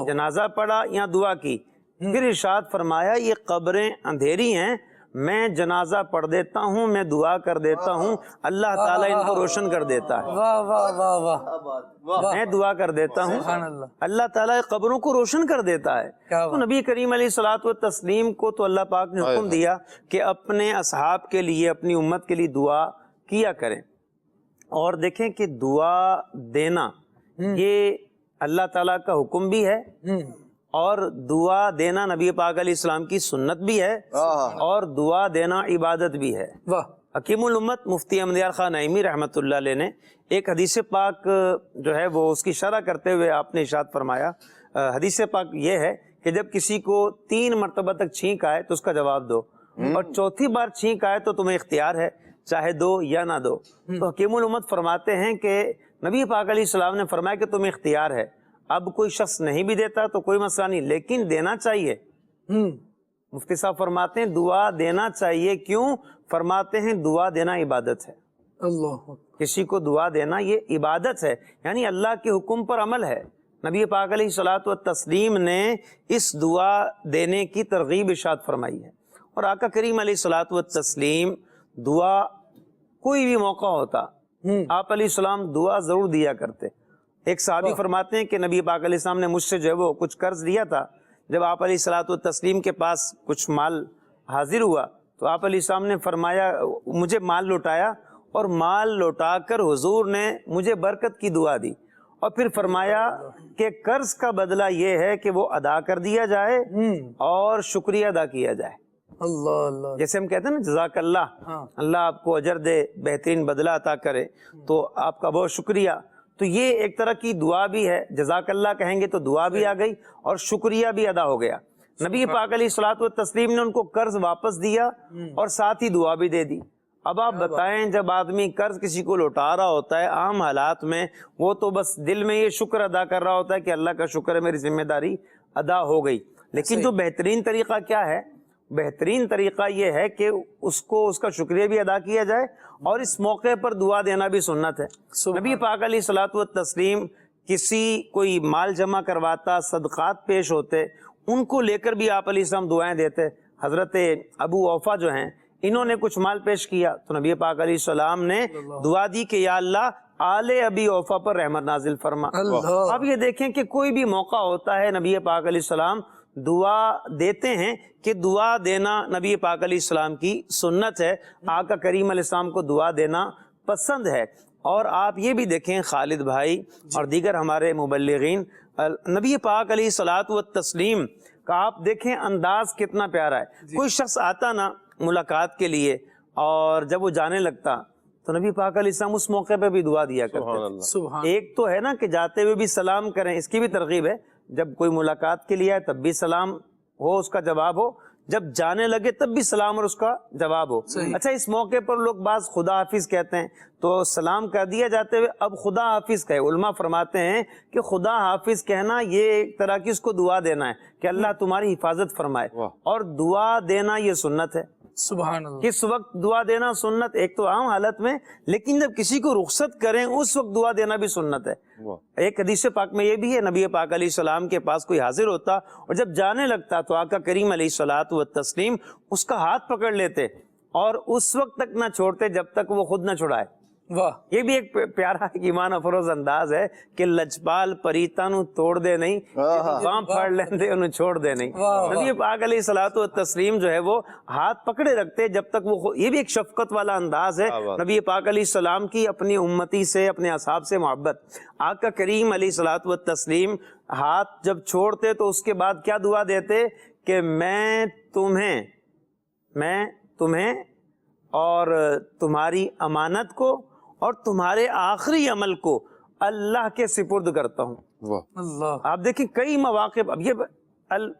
جنازہ پڑھا یا دعا کی، پھر ارشاد فرمایا یہ قبریں اندھیری ہیں، میں جنازہ پڑھ دیتا ہوں، میں دعا کر دیتا ہوں، اللہ تعالیٰ ان کو روشن کر دیتا ہے۔ واہ واہ واہ واہ، میں دعا کر دیتا ہوں، اللہ تعالیٰ قبروں کو روشن کر دیتا ہے۔ تو نبی کریم علیہ الصلوۃ والتسلیم کو تو اللہ پاک نے حکم دیا کہ اپنے اصحاب کے لیے، اپنی امت کے لیے دعا کیا کریں، اور دیکھیں کہ دعا دینا یہ اللہ تعالیٰ کا حکم بھی ہے، اور دعا دینا نبی پاک علیہ السلام کی سنت بھی ہے، اور دعا دینا عبادت بھی ہے۔ حکیم الامت مفتی احمد یار خان نعیمی رحمۃ اللہ علیہ نے ایک حدیث پاک جو ہے وہ اس کی شرح کرتے ہوئے آپ نے ارشاد فرمایا، حدیث پاک یہ ہے کہ جب کسی کو 3 مرتبہ تک چھینک آئے تو اس کا جواب دو، اور چوتھی بار چھینک آئے تو تمہیں اختیار ہے، چاہے دو یا نہ دو۔ تو حکیم الامت فرماتے ہیں کہ نبی پاک علیہ السلام نے فرمایا کہ تمہیں اختیار ہے، اب کوئی شخص نہیں بھی دیتا تو کوئی مسئلہ نہیں، لیکن دینا چاہیے۔ مفتی صاحب فرماتے ہیں دعا دینا چاہیے، کیوں؟ فرماتے ہیں دعا دینا عبادت ہے، اللہ، کسی کو دعا دینا یہ عبادت ہے، یعنی اللہ کے حکم پر عمل ہے۔ نبی پاک علیہ الصلوۃ والتسلیم نے اس دعا دینے کی ترغیب ارشاد فرمائی ہے، اور آقا کریم علیہ الصلوۃ والتسلیم دعا کوئی بھی موقع ہوتا آپ علیہ السلام دعا ضرور دیا کرتے۔ ایک صحابی فرماتے ہیں کہ نبی پاک علیہ السلام نے مجھ سے جو ہے وہ کچھ قرض لیا تھا، جب آپ علیہ الصلوۃ والتسلیم کے پاس کچھ مال حاضر ہوا تو آپ علیہ السلام نے فرمایا، مجھے مال لوٹایا، اور مال لوٹا کر حضور نے مجھے برکت کی دعا دی، اور پھر فرمایا کہ قرض کا بدلہ یہ ہے کہ وہ ادا کر دیا جائے اور شکریہ ادا کیا جائے۔ اللہ اللہ جیسے ہم کہتے ہیں نا جزاک اللہ، ہاں۔ اللہ آپ کو اجر دے، بہترین بدلہ عطا کرے، تو آپ کا بہت شکریہ. تو یہ ایک طرح کی دعا بھی ہے، جزاک اللہ کہیں گے تو دعا بھی آ گئی اور شکریہ بھی ادا ہو گیا. نبی پاک علیہ الصلوۃ والتسلیم نے ان کو قرض واپس دیا اور ساتھ ہی دعا بھی دے دی. اب آپ بتائیں جب آدمی قرض کسی کو لوٹا رہا ہوتا ہے عام حالات میں، وہ تو بس دل میں یہ شکر ادا کر رہا ہوتا ہے کہ اللہ کا شکر ہے میری ذمہ داری ادا ہو گئی. لیکن جو بہترین طریقہ کیا ہے؟ بہترین طریقہ یہ ہے کہ اس کو اس کا شکریہ بھی ادا کیا جائے اور اس موقع پر دعا دینا بھی سنت ہے. نبی پاک علیہ الصلوۃ والتسلیم کسی کوئی مال جمع کرواتا، صدقات پیش ہوتے، ان کو لے کر بھی آپ علیہ السلام دعائیں دیتے. حضرت ابو اوفا جو ہیں، انہوں نے کچھ مال پیش کیا تو نبی پاک علیہ السلام نے دعا دی کہ یا اللہ آل ابی اوفا پر رحمت نازل فرما. اب یہ دیکھیں کہ کوئی بھی موقع ہوتا ہے نبی پاک علیہ السلام دعا دیتے ہیں کہ دعا دینا نبی پاک علیہ السلام کی سنت ہے. آقا کریم علیہ السلام کو دعا دینا پسند ہے. اور آپ یہ بھی دیکھیں خالد بھائی اور دیگر ہمارے مبلغین، نبی پاک علیہ الصلوۃ والتسلیم کا آپ دیکھیں انداز کتنا پیارا ہے. کوئی شخص آتا نا ملاقات کے لیے اور جب وہ جانے لگتا تو نبی پاک علیہ السلام اس موقع پہ بھی دعا دیا کرتے. ایک تو ہے نا کہ جاتے ہوئے بھی سلام کریں، اس کی بھی ترغیب ہے. جب کوئی ملاقات کے لیے آئے تب بھی سلام ہو، اس کا جواب ہو، جب جانے لگے تب بھی سلام اور اس کا جواب ہو. اچھا، اس موقع پر لوگ بعض خدا حافظ کہتے ہیں تو سلام کر دیا جاتے ہوئے اب خدا حافظ کہے. علماء فرماتے ہیں کہ خدا حافظ کہنا یہ ایک طرح کی اس کو دعا دینا ہے کہ اللہ تمہاری حفاظت فرمائے، اور دعا دینا یہ سنت ہے. سبحان اللہ. کس وقت دعا دینا سنت؟ ایک تو عام حالت میں، لیکن جب کسی کو رخصت کریں اس وقت دعا دینا بھی سنت ہے. ایک حدیث پاک میں یہ بھی ہے، نبی پاک علیہ السلام کے پاس کوئی حاضر ہوتا اور جب جانے لگتا تو آقا کریم علیہ الصلوۃ والتسلیم اس کا ہاتھ پکڑ لیتے اور اس وقت تک نہ چھوڑتے جب تک وہ خود نہ چھڑائے. واہ، یہ بھی ایک پیارا ایمان افروز انداز ہے کہ لجپال پریتا نو توڑ دے نہیں، باں پھاڑ لیندے انہوں چھوڑ دے نہیں. نبی پاک علیہ الصلوۃ والتسلیم جو ہے وہ ہاتھ پکڑے رکھتے جب تک وہ یہ بھی ایک شفقت والا انداز ہے نبی پاک علیہ السلام کی اپنی امتی سے، اپنے اصحاب سے محبت. آقا کریم علیہ الصلوۃ والتسلیم ہاتھ جب چھوڑتے تو اس کے بعد کیا دعا دیتے کہ میں تمہیں اور تمہاری امانت کو اور تمہارے آخری عمل کو اللہ کے سپرد کرتا ہوں. اللہ. آپ دیکھیں کئی مواقع، اب یہ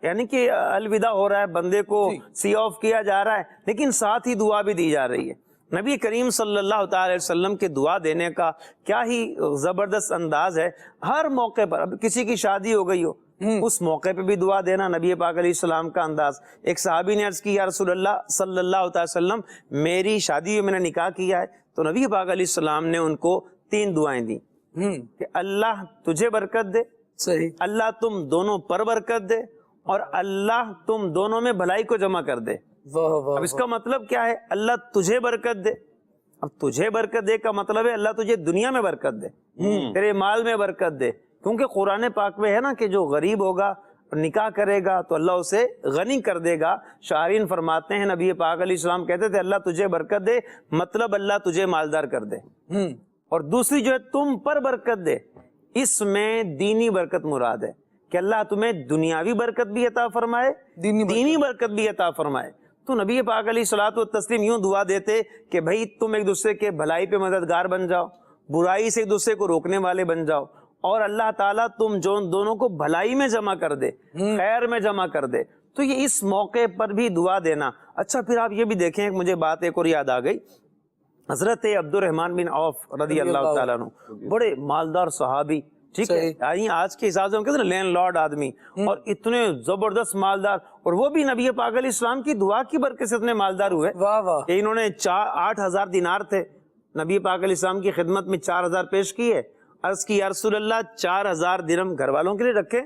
یعنی کہ الوداع ہو رہا ہے، بندے کو سی آف کیا جا رہا ہے، لیکن ساتھ ہی دعا بھی دی جا رہی ہے. نبی کریم صلی اللہ تعالی علیہ وسلم کے دعا دینے کا کیا ہی زبردست انداز ہے. ہر موقع پر، اب کسی کی شادی ہو گئی ہو اس موقع پہ بھی دعا دینا نبی پاک علیہ السلام کا انداز. ایک صحابی نے عرض کی یا رسول اللہ صلی اللہ تعالی وسلم میری شادی میں نے نکاح کیا ہے، تو نبی پاک علیہ السلام نے ان کو 3 دعائیں دی کہ اللہ تجھے برکت دے، صحیح، اللہ تم دونوں پر برکت دے، اور اللہ تم دونوں میں بھلائی کو جمع کر دے. اب اس کا مطلب کیا ہے؟ اللہ تجھے برکت دے. اب تجھے برکت دے کا مطلب ہے اللہ تجھے دنیا میں برکت دے، تیرے مال میں برکت دے. کیونکہ قرآن پاک میں ہے نا کہ جو غریب ہوگا نکاح کرے گا تو اللہ اسے غنی کر دے گا. شاعرین فرماتے ہیں نبی پاک علیہ السلام کہتے تھے اللہ تجھے برکت دے، مطلب اللہ تجھے مالدار کر دے. اور دوسری جو ہے تم پر برکت دے، اس میں دینی برکت مراد ہے کہ اللہ تمہیں دنیاوی برکت بھی عطا فرمائے، دینی برکت بھی عطا فرمائے. تو نبی پاک علیہ الصلوۃ والتسلیم یوں دعا دیتے کہ بھائی تم ایک دوسرے کے بھلائی پہ مددگار بن جاؤ، برائی سے ایک دوسرے کو روکنے والے بن جاؤ، اور اللہ تعالیٰ تم دونوں کو بھلائی میں جمع کر دے، خیر میں جمع کر دے. تو یہ اس موقع پر بھی دعا دینا. اچھا، پھر آپ یہ بھی دیکھیں، مجھے بات ایک اور یاد آ گئی. حضرت عبد الرحمن بن عوف رضی اللہ تعالیٰ عنہ، بڑے مالدار صحابی، ٹھیک ہے، یعنی آج کے حساب سے ہم کہتے ہیں لینڈ لارڈ آدمی، اور اتنے زبردست مالدار، اور وہ بھی نبی پاک علیہ السلام کی دعا کی برکت سے اتنے مالدار ہوئے. کہ انہوں نے 8,000 دینار تھے، نبی پاک علیہ السلام کی خدمت میں 4,000 پیش کیے. عرض کی یا رسول اللہ 4,000 درہم گھر والوں کے لیے رکھے،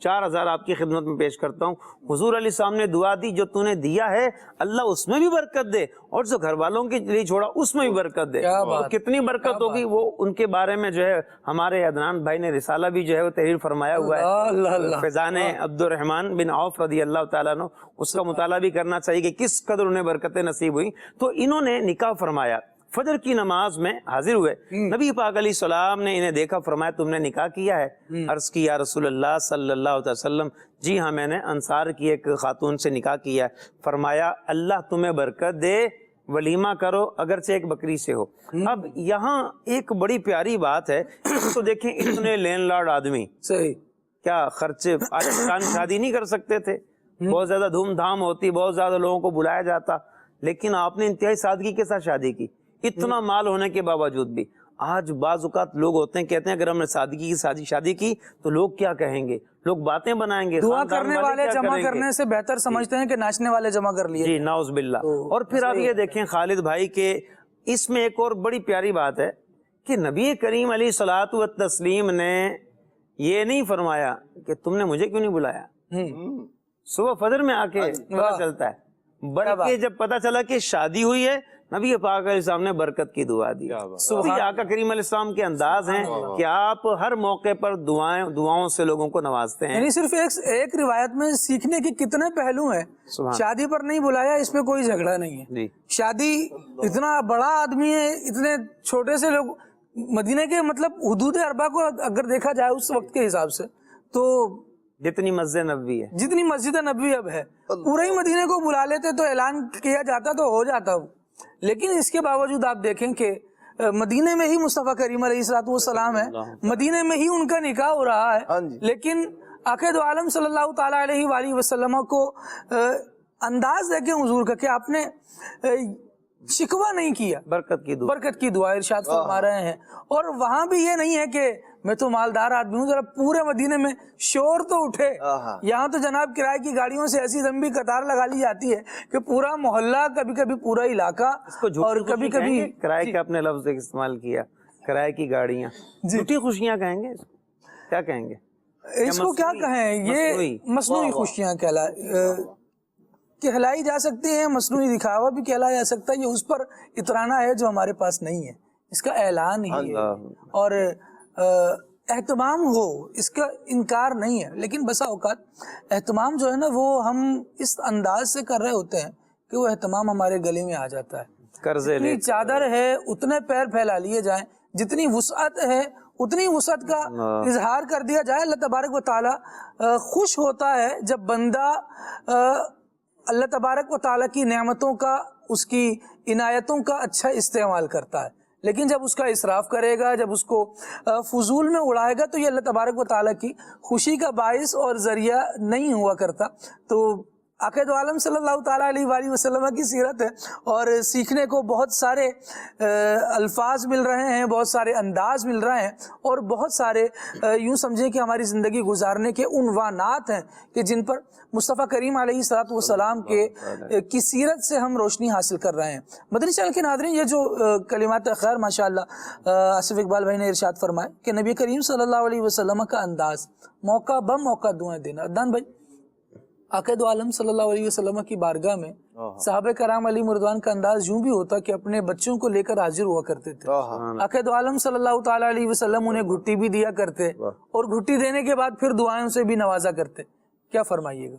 4,000 آپ کی خدمت میں پیش کرتا ہوں. حضور علیہ السلام نے دعا دی جو تو نے دیا ہے اللہ اس میں بھی برکت دے، اور جو گھر والوں کے لیے چھوڑا اس میں بھی برکت دے. تو کتنی برکت ہوگی، وہ ان کے بارے میں جو ہے ہمارے عدنان بھائی نے رسالہ بھی جو ہے وہ تحریر فرمایا ہوا ہے، فیضان عبد الرحمن بن عوف رضی اللہ تعالیٰ عنہ. اس کا مطالعہ بھی کرنا چاہیے کہ کس قدر انہیں برکتیں نصیب ہوئی. تو انہوں نے نکاح فرمایا. فجر کی نماز میں حاضر ہوئے. نبی پاک علیہ السلام نے انہیں دیکھا, فرمایا تم نے نکاح کیا ہے؟ عرض کی یا رسول اللہ صلی اللہ علیہ وسلم, جی ہاں میں نے انصار کی ایک خاتون سے نکاح کیا ہے. فرمایا اللہ تمہیں برکت دے, ولیمہ کرو اگرچہ ایک بکری سے ہو. اب یہاں ایک بڑی پیاری بات ہے, تو دیکھیں اتنے لینڈ لارڈ آدمی صحیح کیا خرچے عالیشان شادی نہیں کر سکتے تھے؟ بہت زیادہ دھوم دھام ہوتی, بہت زیادہ لوگوں کو بلایا جاتا, لیکن آپ نے انتہائی سادگی کے ساتھ شادی کی, اتنا مال ہونے کے باوجود بھی. آج بعض اوقات لوگ ہوتے ہیں کہتے ہیں اگر ہم نے سادگی کی شادی کی تو لوگ کیا کہیں گے, لوگ باتیں بنائیں گے, دعا خاندان کرنے والے کیا جمع کریں گے؟ کرنے سے بہتر سمجھتے ہیں کہ ناچنے والے جمع کر لیے. جی نعوذ باللہ. اور پھر آپ یہ دیکھیں خالد بھائی کہ اس میں ایک اور بڑی پیاری بات ہے کہ نبی کریم علیہ الصلوۃ والتسلیم نے یہ نہیں فرمایا کہ تم نے مجھے کیوں نہیں بلایا, صبح فجر میں آ کے پتہ چلتا ہے, بلکہ جب پتہ چلا کہ شادی ہوئی ہے نبی پاک علیہ السلام نے برکت کی دعا دی. یہ آقا کریم علیہ السلام کے انداز ہیں کہ آپ ہر موقع پر دعاؤں سے لوگوں کو نوازتے ہیں. یعنی صرف ایک روایت میں سیکھنے کے کتنے پہلو ہیں. شادی پر نہیں بلایا, اس میں کوئی جھگڑا نہیں ہے. جی شادی, اتنا بڑا آدمی ہے, اتنے چھوٹے سے لوگ, مدینہ کے مطلب حدود اربع کو اگر دیکھا جائے اس وقت کے حساب سے تو جتنی مسجد نبوی ہے, جتنی مسجد نبوی اب ہے, پورے ہی مدینے کو بلا لیتے تو اعلان کیا جاتا تو ہو جاتا. لیکن اس کے باوجود آپ دیکھیں کہ مدینے میں ہی مصطفیٰ کریم علیہ الصلوۃ والسلام ہے, مدینے میں ہی ان کا نکاح ہو رہا ہے, لیکن آقا دو عالم صلی اللہ تعالیٰ علیہ وآلہ وسلم کو انداز دیکھیں حضور کا کہ آپ نے شکوہ نہیں کیا, برکت کی دعا ارشاد فرما رہے ہیں. اور وہاں بھی یہ نہیں ہے کہ میں تو مالدار آدمی ہوں, ذرا پورے مدینے میں شور تو اٹھے. یہاں تو جناب کرائے کی گاڑیوں سے ایسی لمبی قطار لگا لی جاتی ہے کہ پورا محلہ, کبھی کبھی پورا علاقہ, اور کبھی کبھی کرائے کا اپنے لفظ استعمال کیا, کرائے کی گاڑیاں, جھوٹی خوشیاں کہیں گے, کیا کہیں گے اس کو, کیا کہیں, یہ مصنوعی خوشیاں کہلائی جا سکتی ہیں, مصنوعی دکھاوا بھی کہلایا جا سکتا ہے. یہ اس پر اترانا ہے جو ہمارے پاس نہیں ہے, اس کا اعلان ہی ہے, اور اہتمام ہو, اس کا انکار نہیں ہے. لیکن بسا اوقات اہتمام جو ہے نا وہ ہم اس انداز سے کر رہے ہوتے ہیں کہ وہ اہتمام ہمارے گلے میں آ جاتا ہے. قرضے جتنی چادر ہے اتنے پیر پھیلا لیے جائیں, جتنی وسعت ہے اتنی وسعت کا اظہار کر دیا جائے. اللہ تبارک و تعالیٰ خوش ہوتا ہے جب بندہ اللہ تبارک و تعالیٰ کی نعمتوں کا, اس کی عنایتوں کا اچھا استعمال کرتا ہے. لیکن جب اس کا اسراف کرے گا, جب اس کو فضول میں اڑائے گا, تو یہ اللہ تبارک و تعالیٰ کی خوشی کا باعث اور ذریعہ نہیں ہوا کرتا. تو آقا دو عالم صلی اللہ تعالیٰ علیہ وآلہ وسلم کی سیرت ہے, اور سیکھنے کو بہت سارے الفاظ مل رہے ہیں, بہت سارے انداز مل رہے ہیں, اور بہت سارے یوں سمجھیں کہ ہماری زندگی گزارنے کے عنوانات ہیں کہ جن پر مصطفیٰ کریم علیہ الصلوۃ والسلام کی سیرت سے ہم روشنی حاصل کر رہے ہیں. مدنی چینل کے ناظرین, یہ جو کلمات خیر ماشاءاللہ آصف اقبال بھائی نے ارشاد فرمائے کہ نبی کریم صلی اللہ علیہ وسلم کا انداز موقع بموقع دعائیں دینا. عدنان بھائی, آقا دو عالم صلی اللہ علیہ وسلم کی بارگاہ میں صحابہ کرام علی مردوان کا انداز یوں بھی ہوتا کہ اپنے بچوں کو لے کر حاضر ہوا کرتے تھے. آقا دو عالم صلی اللہ تعالیٰ علیہ وسلم انہیں گھٹی بھی دیا کرتے, اور گھٹی دینے کے بعد پھر دعائیں سے بھی نوازا کرتے. کیا فرمائیے گا؟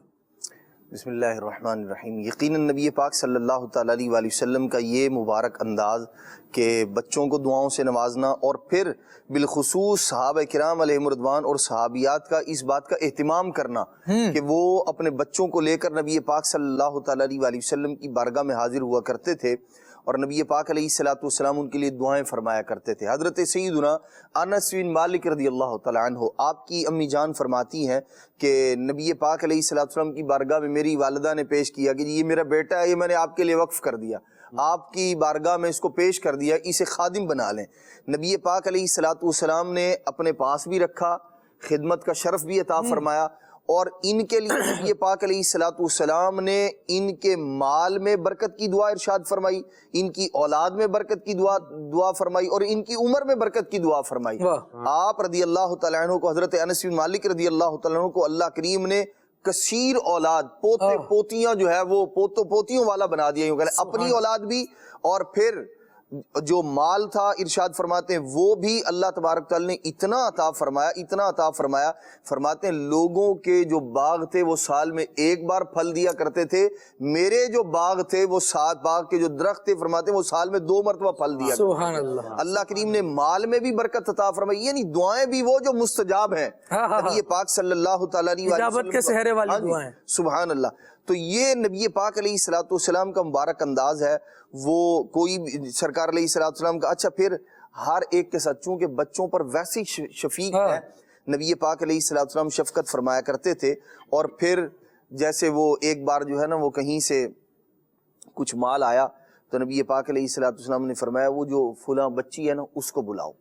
بسم اللہ الرحمن الرحیم. یقیناً نبی پاک صلی اللہ تعالیٰ علیہ وآلہ وسلم کا یہ مبارک انداز کہ بچوں کو دعاؤں سے نوازنا, اور پھر بالخصوص صحابہ کرام علیہم رضوان اور صحابیات کا اس بات کا اہتمام کرنا کہ وہ اپنے بچوں کو لے کر نبی پاک صلی اللہ تعالیٰ علیہ وآلہ وسلم کی بارگاہ میں حاضر ہوا کرتے تھے, اور نبی پاک علیہ الصلوۃ والسلام ان کے لیے دعائیں فرمایا کرتے تھے. حضرت سیدنا انس بن مالک رضی اللہ تعالیٰ عنہ, آپ کی امی جان فرماتی ہیں کہ نبی پاک علیہ الصلوۃ والسلام کی بارگاہ میں میری والدہ نے پیش کیا کہ یہ میرا بیٹا ہے, یہ میں نے آپ کے لیے وقف کر دیا, آپ کی بارگاہ میں اس کو پیش کر دیا, اسے خادم بنا لیں. نبی پاک علیہ الصلوۃ والسلام نے اپنے پاس بھی رکھا, خدمت کا شرف بھی عطا فرمایا, اور ان کے لیے نبی پاک علیہ الصلوۃ والسلام نے ان کے مال میں برکت کی دعا ارشاد فرمائی, ان کی اولاد میں برکت کی دعا فرمائی, اور ان کی عمر میں برکت کی دعا فرمائی. آپ رضی اللہ تعالیٰ عنہ کو, حضرت انس بن مالک رضی اللہ تعالیٰ عنہ کو اللہ کریم نے کثیر اولاد, پوتے پوتیاں جو ہے وہ پوتوں والا بنا دیا, اپنی اولاد بھی اور پھر جو مال تھا ارشاد فرماتے ہیں وہ بھی اللہ تبارک تعالیٰ نے اتنا عطا فرمایا، فرماتے ہیں لوگوں کے جو باغ تھے وہ سال میں ایک بار پھل دیا کرتے تھے، میرے جو باغ تھے وہ باغ کے جو درخت تھے فرماتے ہیں وہ سال میں 2 مرتبہ پھل دیا کرتے تھے۔ سبحان اللہ۔ اللہ کریم نے مال میں بھی برکت عطا فرمائی، یعنی دعائیں بھی وہ جو مستجاب ہیں، نبی پاک صلی اللہ تعالیٰ علیہ وسلم اجابت کے سہرے والی دعائیں۔ سبحان اللہ۔ تو یہ نبی پاک علیہ الصلوۃ والسلام کا مبارک انداز ہے، وہ کوئی سرکار علیہ الصلوۃ والسلام کا۔ اچھا پھر ہر ایک کے ساتھ چونکہ بچوں پر ویسے شفیق ہے، نبی پاک علیہ الصلوۃ والسلام شفقت فرمایا کرتے تھے، اور پھر جیسے وہ ایک بار جو ہے نا وہ کہیں سے کچھ مال آیا تو نبی پاک علیہ الصلوۃ والسلام نے فرمایا وہ جو فلاں بچی ہے نا اس کو بلاؤ،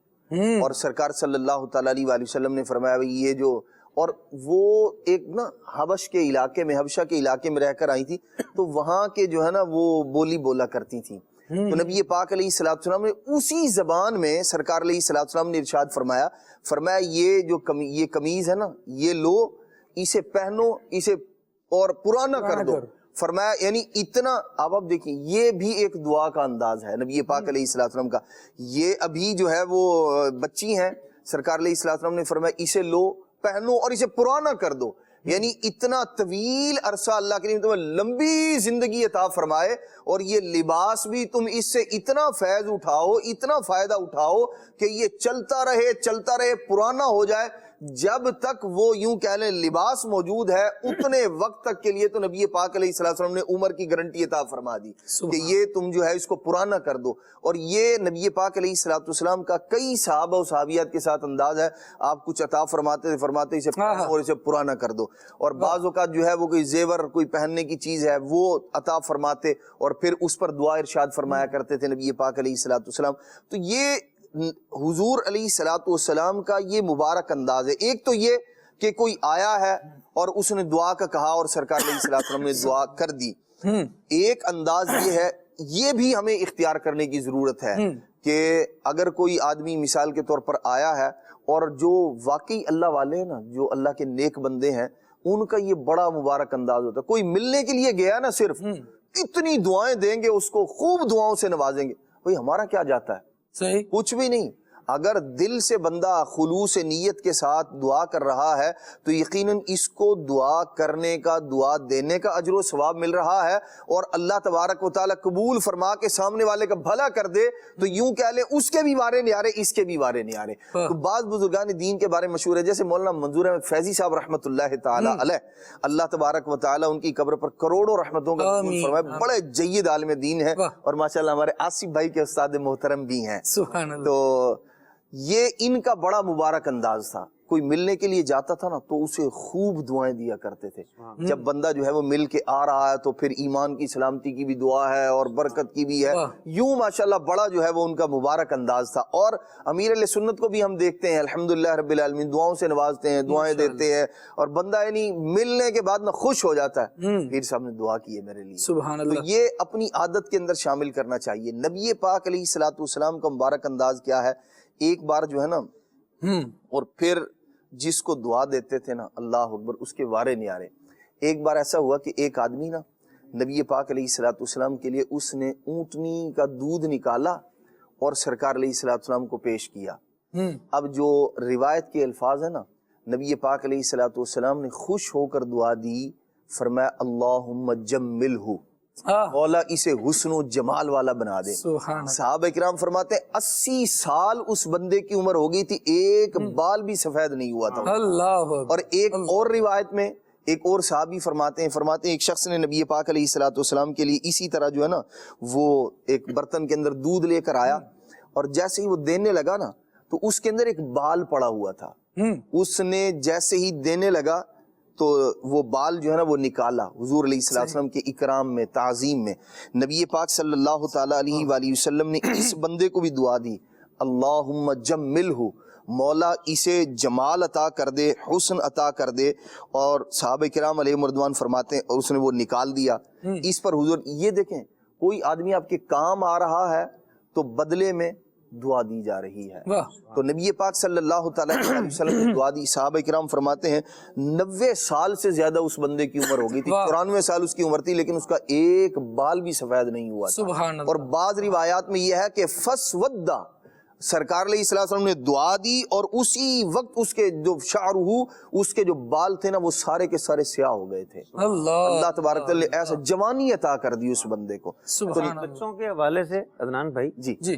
اور سرکار صلی اللہ تعالیٰ علیہ وآلہ وسلم نے فرمایا بھئی یہ جو، اور وہ ایک نا حبش کے علاقے میں، حبشہ کے علاقے میں رہ کر آئی تھی، تو وہاں کے جو ہے نا وہ بولی بولا کرتی تھیں، تو نبی پاک علیہ الصلوۃ والسلام نے اسی زبان میں سرکار علیہ الصلوۃ والسلام نے ارشاد فرمایا یہ جو یہ قمیض ہے نا یہ لو، اسے پہنو، اسے اور پرانا کر دو، فرمایا یعنی اتنا۔ اب آپ دیکھیں یہ بھی ایک دعا کا انداز ہے نبی پاک علیہ الصلوۃ والسلام کا۔ یہ ابھی جو ہے وہ بچی ہیں، سرکار علیہ الصلوۃ والسلام نے فرمایا اسے لو، پہنو اور اسے پرانا کر دو، یعنی اتنا طویل عرصہ اللہ کریم تمہیں لمبی زندگی عطا فرمائے، اور یہ لباس بھی تم اس سے اتنا فیض اٹھاؤ، اتنا فائدہ اٹھاؤ کہ یہ چلتا رہے، پرانا ہو جائے، جب تک وہ یوں کہہ لیں لباس موجود ہے اتنے وقت تک کے لیے تو نبی پاک علیہ الصلوۃ والسلام نے عمر کی گارنٹی عطا فرما دی کہ یہ تم جو ہے اس کو پرانا کر دو۔ اور یہ نبی پاک علیہ الصلوۃ والسلام کا کئی صحابہ و صحابیات کے ساتھ انداز ہے، آپ کچھ عطا فرماتے اسے اور اسے پرانا کر دو، اور بعض اوقات جو ہے وہ کوئی زیور کوئی پہننے کی چیز ہے وہ عطا فرماتے اور پھر اس پر دعا ارشاد فرمایا کرتے تھے نبی پاک علیہ الصلوۃ والسلام۔ تو یہ حضور علیہ الصلوۃ والسلام کا یہ مبارک انداز ہے۔ ایک تو یہ کہ کوئی آیا ہے اور اس نے دعا کا کہا اور سرکار علیہ الصلوۃ والسلام نے دعا کر دی، ایک انداز یہ ہے، یہ بھی ہمیں اختیار کرنے کی ضرورت ہے کہ اگر کوئی آدمی مثال کے طور پر آیا ہے اور جو واقعی اللہ والے ہیں نا، جو اللہ کے نیک بندے ہیں، ان کا یہ بڑا مبارک انداز ہوتا ہے۔ کوئی ملنے کے لیے گیا نا، صرف اتنی دعائیں دیں گے اس کو، خوب دعاؤں سے نوازیں گے، بھئی ہمارا کیا جاتا ہے، صحیح کچھ بھی نہیں۔ اگر دل سے بندہ خلوص نیت کے ساتھ دعا کر رہا ہے تو یقیناً اس کو دعا کرنے کا، دعا دینے کا اجر و ثواب مل رہا ہے، اور اللہ تبارک و تعالیٰ قبول فرما کے سامنے والے کا بھلا کر دے تو یوں کہہ لیں اس کے بھی وارے نیارے، اس کے بھی وارے نیارے۔ تو بعض بزرگان دین کے بارے مشہور ہے، جیسے مولانا منظور احمد فیضی صاحب رحمۃ اللہ تعالیٰ علیہ، اللہ تبارک و تعالیٰ ان کی قبر پر کروڑوں رحمتوں کا قبول فرمائے، بڑے جید عالم دین ہیں، اور ماشاءاللہ ہمارے آصف بھائی کے استاد محترم بھی ہیں۔ سبحان اللہ۔ تو یہ ان کا بڑا مبارک انداز تھا، کوئی ملنے کے لیے جاتا تھا نا تو اسے خوب دعائیں دیا کرتے تھے۔ جب بندہ جو ہے وہ مل کے آ رہا ہے تو پھر ایمان کی سلامتی کی بھی دعا ہے اور برکت کی بھی ہے، یوں ماشاءاللہ بڑا جو ہے وہ ان کا مبارک انداز تھا۔ اور امیر علیہ سنت کو بھی ہم دیکھتے ہیں الحمدللہ رب العالمین دعاؤں سے نوازتے ہیں، دعائیں دیتے ہیں، اور بندہ یعنی ملنے کے بعد نہ خوش ہو جاتا ہے، پیر صاحب نے دعا کی ہے میرے لیے، سبحان اللہ۔ تو یہ اپنی عادت کے اندر شامل کرنا چاہیے۔ نبی پاک علیہ الصلوۃ والسلام کا مبارک انداز کیا ہے، ایک بار جو ہے نا، اور پھر جس کو دعا دیتے تھے نا، اللہ اکبر، اس کے وارے نیارے۔ ایک بار ایسا ہوا کہ ایک آدمی نا نبی پاک علیہ الصلوۃ والسلام کے لیے اس نے اونٹنی کا دودھ نکالا اور سرکار علیہ الصلوۃ والسلام کو پیش کیا۔ اب جو روایت کے الفاظ ہیں نا، نبی پاک علیہ الصلوۃ والسلام نے خوش ہو کر دعا دی، فرمایا اللہم جملہ، مولا اسے حسن و جمال والا بنا دے۔ صحابہ کرام فرماتے ہیں 80 سال اس بندے کی عمر ہو گئی تھی، ایک بال بھی سفید نہیں ہوا تھا۔ اور ایک اور روایت میں ایک اور صحابی فرماتے ہیں ایک شخص نے نبی پاک علیہ الصلوۃ والسلام کے لیے اسی طرح جو ہے نا وہ ایک برتن کے اندر دودھ لے کر آیا، اور جیسے ہی وہ دینے لگا نا تو اس کے اندر ایک بال پڑا ہوا تھا، اس نے جیسے ہی دینے لگا تو وہ بال جو ہے نا وہ نکالا۔ حضور علیہ الصلوۃ والسلام کے اکرام میں، تعظیم میں، نبی پاک صلی اللہ تعالیٰ علیہ وآلہ وسلم نے اس بندے کو بھی دعا دی، اللہم جملہ، مولا اسے جمال عطا کر دے، حسن عطا کر دے۔ اور صحابہ کرام علیہ رضوان فرماتے ہیں اور اس نے وہ نکال دیا۔ اس پر حضور یہ دیکھیں، کوئی آدمی آپ کے کام آ رہا ہے تو بدلے میں دعا دی جا رہی ہے۔ واہ، تو نبی پاک صلی اللہ تعالیٰ علیہ وسلم نے دعا دی۔ صحابہ کرام فرماتے ہیں 90 سال سے زیادہ اس بندے کی عمر ہو گئی تھی، 94 سال اس کی عمر تھی، لیکن اس کا ایک بال بھی سفید نہیں ہوا تھا۔ سبحان اللہ۔ اور بعض روایات میں یہ ہے کہ فسودا، سرکار علیہ السلام نے دعا دی اور اسی وقت اس کے جو شعرہ، اس کے جو بال تھے نا وہ سارے کے سارے سیاہ ہو گئے تھے۔ اللہ تبارک تعالیٰ نے ایسا جوانی عطا کر دی اس بندے کو۔ سبحان اللہ۔ بچوں کے حوالے سے عدنان بھائی، جی جی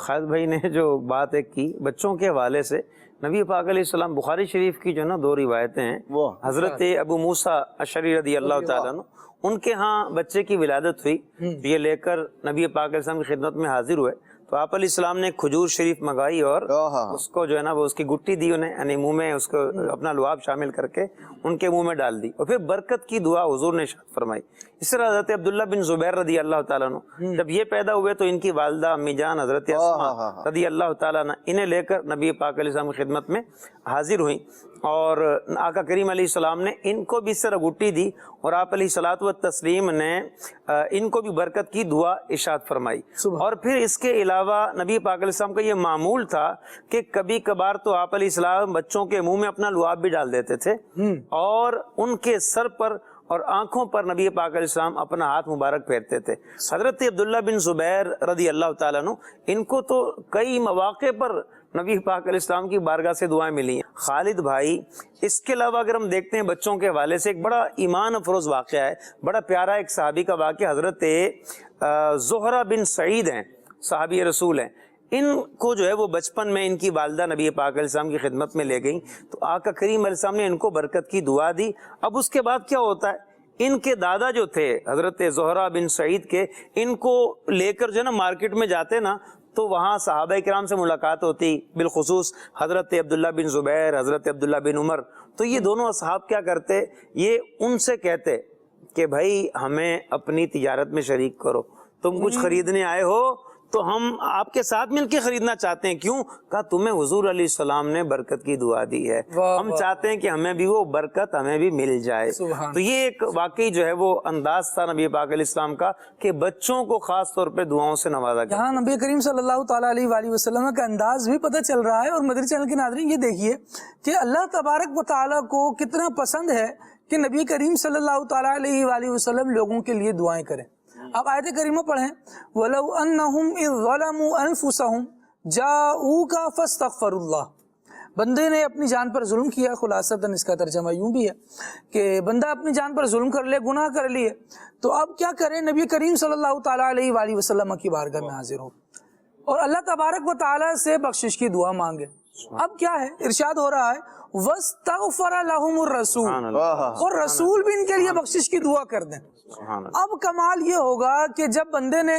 خالد بھائی نے جو بات ایک کی بچوں کے حوالے سے، نبی پاک علیہ السلام بخاری شریف کی جو نا 2 روایتیں ہیں، واہ، حضرت ابو موسیٰ اشعری رضی اللہ تعالیٰ عنہ، ان کے ہاں بچے کی ولادت ہوئی، یہ لے کر نبی پاک علیہ السلام کی خدمت میں حاضر ہوئے تو آپ علیہ السلام نے کھجور شریف منگائی اور اس کو جو ہے نا وہ اس کی گٹی دی انہیں، یعنی منہ میں اس کو اپنا لعاب شامل کر کے ان کے منہ میں ڈال دی، اور پھر برکت کی دعا حضور نے ارشاد فرمائی۔ اس طرح حضرت عبداللہ بن زبیر رضی اللہ تعالیٰ عنہ جب یہ پیدا ہوئے تو ان کی والدہ امی جان حضرت اسماء رضی اللہ تعالیٰ عنہ انہیں لے کر نبی پاک علیہ السلام کی خدمت میں حاضر ہوئیں، اور آقا کریم علیہ السلام نے ان کو بھی اس طرح گٹی دی اور آپ علیہ الصلوۃ والتسلیم نے ان کو بھی برکت کی دعا ارشاد فرمائی۔ اور پھر اس کے علاوہ نبی پاک علیہ السلام کا یہ معمول تھا کہ کبھی کبھار تو آپ علیہ السلام بچوں کے منہ میں اپنا لعاب بھی ڈال دیتے تھے اور ان کے سر پر اور آنکھوں پر نبی پاک علیہ السلام اپنا ہاتھ مبارک پھیرتے تھے۔ حضرت عبداللہ بن زبیر رضی اللہ تعالیٰ عنہ ان کو تو کئی مواقع پر نبی پاک علیہ السلام کی بارگاہ سے دعائیں ملی ہیں۔ خالد بھائی، اس کے علاوہ اگر ہم دیکھتے ہیں بچوں کے حوالے سے ایک بڑا ایمان افروز واقعہ ہے، بڑا پیارا ایک صحابی کا واقعہ، حضرت زہرہ بن سعید ہیں، صحابی رسول ہیں، ان کو جو ہے وہ بچپن میں ان کی والدہ نبی پاک علیہ السلام کی خدمت میں لے گئیں تو آقا کریم علیہ السلام نے ان کو برکت کی دعا دی۔ اب اس کے بعد کیا ہوتا ہے، ان کے دادا جو تھے حضرت زہرہ بن سعید کے، ان کو لے کر جو ہے نا مارکیٹ میں جاتے نا تو وہاں صحابہ کرام سے ملاقات ہوتی، بالخصوص حضرت عبداللہ بن زبیر، حضرت عبداللہ بن عمر، تو یہ دونوں اصحاب کیا کرتے، یہ ان سے کہتے کہ بھائی ہمیں اپنی تجارت میں شریک کرو، تم کچھ خریدنے آئے ہو تو ہم آپ کے ساتھ مل کے خریدنا چاہتے ہیں۔ کیوں؟ کہا تمہیں حضور علیہ السلام نے برکت کی دعا دی ہے، ہم چاہتے ہیں کہ ہمیں بھی وہ برکت ہمیں بھی مل جائے۔ تو یہ ایک واقعی جو ہے وہ انداز تھا نبی پاک علیہ السلام کا کہ بچوں کو خاص طور پہ دعاؤں سے نوازا گیا۔ یہاں نبی کریم صلی اللہ تعالیٰ علیہ وآلہ وسلم کا انداز بھی پتہ چل رہا ہے، اور مدری چینل کے ناظرین یہ دیکھیے کہ اللہ تبارک و تعالیٰ کو کتنا پسند ہے کہ نبی کریم صلی اللہ تعالیٰ علیہ وآلہ وسلم لوگوں کے لیے دعائیں کریں۔ اب آیت کریمہ پڑھیں، وَلَوْ أَنَّهُمْ إِذْ ظَلَمُوا أَنفُسَهُمْ جَاءُوكَ فَاسْتَغْفَرُوا اللَّهَ۔ بندے نے اپنی جان پر ظلم کیا، خلاصتاً اس کا ترجمہ یوں بھی ہے کہ بندہ اپنی جان پر ظلم کر لے، گناہ کر لیے، تو اب کیا کرے، نبی کریم صلی اللہ تعالیٰ علیہ وآلہ وسلم کی بارگاہ میں حاضر ہو اور اللہ تبارک و تعالیٰ سے بخشش کی دعا مانگے۔ اب کیا ہے، ارشاد ہو رہا ہے وَاسْتَغْفَرَ لَهُمُ الرَّسُولُ، اور رسول بھی ان کے لیے بخشش کی دعا کر دیں۔ اب کمال یہ ہوگا کہ جب بندے نے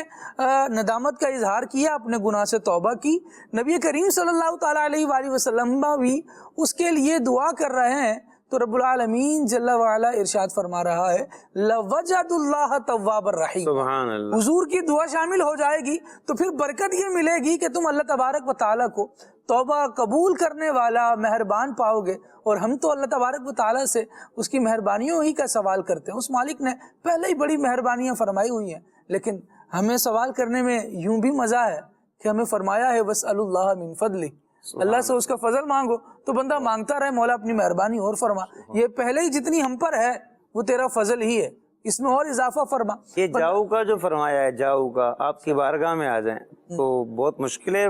ندامت کا اظہار کیا، اپنے گناہ سے توبہ کی، نبی کریم صلی اللہ تعالیٰ علیہ وآلہ وسلم بھی اس کے لیے دعا کر رہے ہیں، تو رب العالمین جل وعلا ارشاد فرما رہا ہے لَوَجَدُ اللَّهَ تَوَّابًا رَحِيمًا، سبحان اللہ۔ حضور کی دعا شامل ہو جائے گی تو پھر برکت یہ ملے گی کہ تم اللہ تبارک و تعالیٰ کو توبہ قبول کرنے والا مہربان پاؤ گے، اور ہم تو اللہ تبارک و تعالیٰ سے اس کی مہربانیوں ہی کا سوال کرتے ہیں۔ اس مالک نے پہلے ہی بڑی مہربانیاں فرمائی ہوئی ہیں، لیکن ہمیں سوال کرنے میں یوں بھی مزہ ہے کہ ہمیں فرمایا ہے وَاسْأَلُوا اللَّهَ مِن فَضْلِهِ، اللہ سے اس کا فضل مانگو، تو بندہ مانگتا رہے مولا اپنی مہربانی اور فرما، یہ پہلے ہی جتنی ہم پر ہے وہ تیرا فضل ہی ہے، اس میں اور اضافہ فرما۔ یہ جاؤ کا جو فرمایا ہے، جاؤ کا آپ کی بارگاہ میں آ جائیں تو بہت مشکل ہے،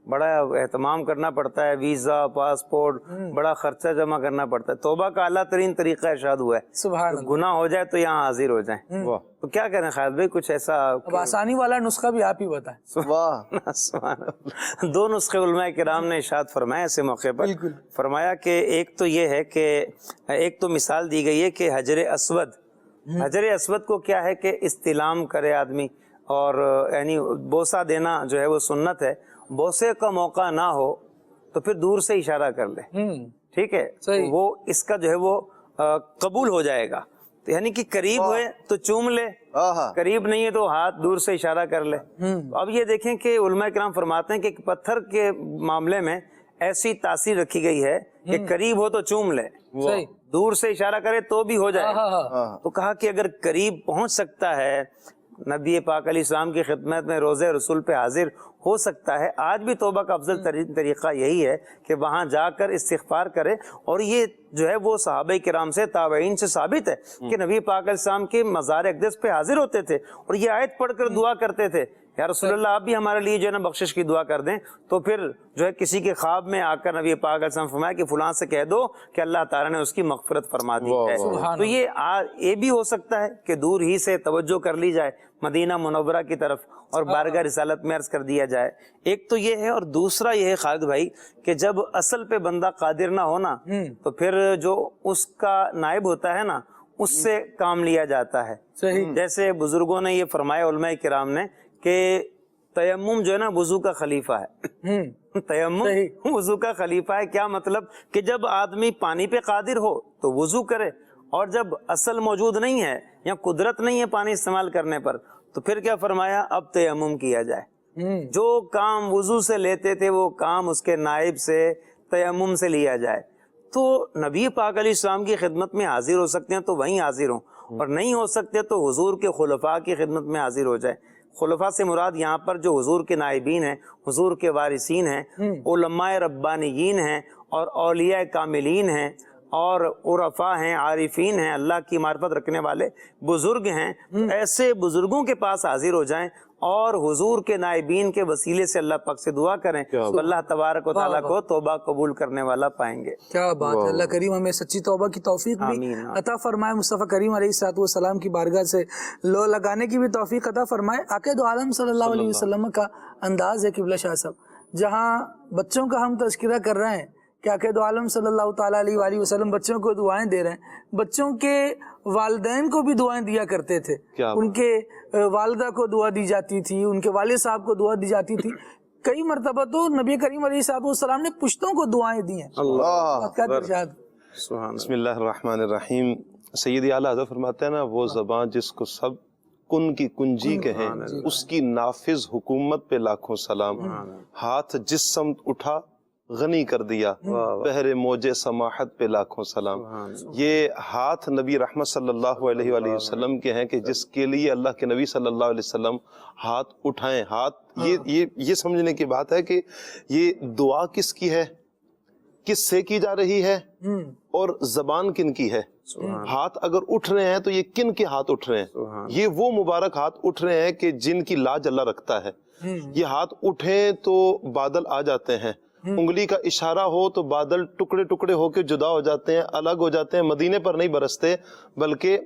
بڑا اہتمام کرنا پڑتا ہے، ویزا، پاسپورٹ، بڑا خرچہ جمع کرنا پڑتا ہے۔ توبہ کا اعلیٰ ترین طریقہ ارشاد ہوا ہے، سبحان اللہ، گناہ ہو جائے تو یہاں حاضر ہو جائیں۔ تو کیا کریں خالد بھائی، کچھ ایسا اب آسانی والا نسخہ بھی آپ ہی بتائیں۔ واہ، سبحان اللہ۔ 2 نسخے علماء کرام نے ارشاد فرمایا ایسے موقع پر، فرمایا کہ ایک تو یہ ہے کہ ایک تو مثال دی گئی ہے کہ حجر اسود، حجر اسود کو کیا ہے کہ استلام کرے آدمی، اور یعنی بوسہ دینا جو ہے وہ سنت ہے، بوسے کا موقع نہ ہو تو پھر دور سے اشارہ کر لے، ٹھیک ہے، وہ اس کا جو ہے وہ قبول ہو جائے گا، یعنی کہ قریب ہوئے تو چوم لے، قریب نہیں ہے تو ہاتھ دور سے اشارہ کر لے۔ اب یہ دیکھیں کہ علماء کرام فرماتے ہیں کہ پتھر کے معاملے میں ایسی تاثیر رکھی گئی ہے کہ قریب ہو تو چوم لے، دور سے اشارہ کرے تو بھی ہو جائے۔ تو کہا کہ اگر قریب پہنچ سکتا ہے نبی پاک علیہ السلام کی خدمت میں روزے رسول پہ حاضر ہو سکتا ہے. آج بھی توبہ کا افضل ترین طریقہ یہی ہے کہ وہاں جا کر استغفار کرے. اور یہ جو ہے وہ صحابہ کرام سے تابعین سے ثابت ہے کہ نبی پاک علیہ السلام کے مزار اقدس پہ حاضر ہوتے تھے اور یہ آیت پڑھ کر دعا کرتے تھے, یا رسول اللہ آپ بھی ہمارے لیے جو ہے نا بخشش کی دعا کر دیں. تو پھر جو ہے کسی کے خواب میں آ کر نبی پاک علیہ السلام فرمایا کہ فلاں سے کہہ دو کہ اللہ تعالیٰ نے اس کی مغفرت فرما دی ہے. تو یہ بھی ہو سکتا ہے کہ دور ہی سے توجہ کر لی جائے مدینہ منورہ کی طرف اور بارگاہ رسالت میں عرض کر دیا جائے. ایک تو یہ ہے, اور دوسرا یہ ہے خالد بھائی کہ جب اصل پہ بندہ قادر نہ ہونا تو پھر جو اس کا نائب ہوتا ہے نا اس سے کام لیا جاتا ہے. جیسے بزرگوں نے یہ فرمایا علماء کرام نے کہ تیمم جو ہے نا وضو کا خلیفہ ہے. تیمم وضو کا خلیفہ ہے. کیا مطلب کہ جب آدمی پانی پہ قادر ہو تو وضو کرے, اور جب اصل موجود نہیں ہے یا قدرت نہیں ہے پانی استعمال کرنے پر تو پھر کیا فرمایا, اب تیمم کیا جائے. جو کام وضو سے لیتے تھے وہ کام اس کے نائب سے تیمم سے لیا جائے. تو نبی پاک علیہ السلام کی خدمت میں حاضر ہو سکتے ہیں تو وہیں حاضر ہوں, اور نہیں ہو سکتے تو حضور کے خلفاء کی خدمت میں حاضر ہو جائے. خلفاء سے مراد یہاں پر جو حضور کے نائبین ہیں, حضور کے وارثین ہیں, علماء ربانیین ہیں, اور اولیاء کاملین ہیں, اور عرفاء ہیں, عارفین ہیں, اللہ کی معرفت رکھنے والے بزرگ ہیں. ایسے بزرگوں کے پاس حاضر ہو جائیں اور حضور کے نائبین کے وسیلے سے اللہ پاک سے دعا کریں تو اللہ تبارک و تعالیٰ کو توبہ قبول کرنے والا پائیں گے. کیا بات ہے. اللہ کریم ہمیں سچی توبہ کی توفیق بھی عطا فرمائے, مصطفیٰ کریم علیہ الصلوۃ والسلام کی بارگاہ سے لو لگانے کی بھی توفیق عطا فرمائے. عقائد عالم صلی اللہ علیہ وسلم کا انداز ہے قبلہ شاہ صاحب, جہاں بچوں کا ہم تذکرہ کر رہے ہیں کہ عقائد عالم صلی اللہ تعالیٰ علیہ وآلہ وسلم بچوں کو دعائیں دے رہے ہیں. بچوں کے والدین کو بھی دعائیں دیا کرتے تھے, ان کے والدہ کو دعا دی جاتی تھی, ان کے والد صاحب کو دعا دی جاتی تھی. کئی مرتبہ تو نبی کریم علیہ الصلوۃ والسلام نے پشتوں کو دعائیں دی ہیں. بسم اللہ الرحمن الرحیم. سیدی اعلیٰ حضرت فرماتے ہیں نا, وہ زبان جس کو سب کن کی کنجی کہیں, اس کی نافذ حکومت پہ لاکھوں سلام. ہاتھ جس سمت اٹھا غنی کر دیا, بحر موج سماحت پہ لاکھوں سلام. یہ ہاتھ نبی رحمت صلی اللہ علیہ وآلہ وسلم کے ہیں کہ جس کے لیے اللہ کے نبی صلی اللہ علیہ وسلم ہاتھ اٹھائیں. ہاتھ یہ سمجھنے کی بات ہے کہ یہ دعا کس کی ہے, کس سے کی جا رہی ہے, اور زبان کن کی ہے. ہاتھ اگر اٹھ رہے ہیں تو یہ کن کے ہاتھ اٹھ رہے ہیں؟ یہ وہ مبارک ہاتھ اٹھ رہے ہیں کہ جن کی لاج اللہ رکھتا ہے. یہ ہاتھ اٹھیں تو بادل آ جاتے ہیں, انگلی کا اشارہ ہو تو بادل ٹکڑے ٹکڑے ہو کے جدا ہو جاتے ہیں, الگ ہو جاتے ہیں. مدینے پر نہیں برستے بلکہ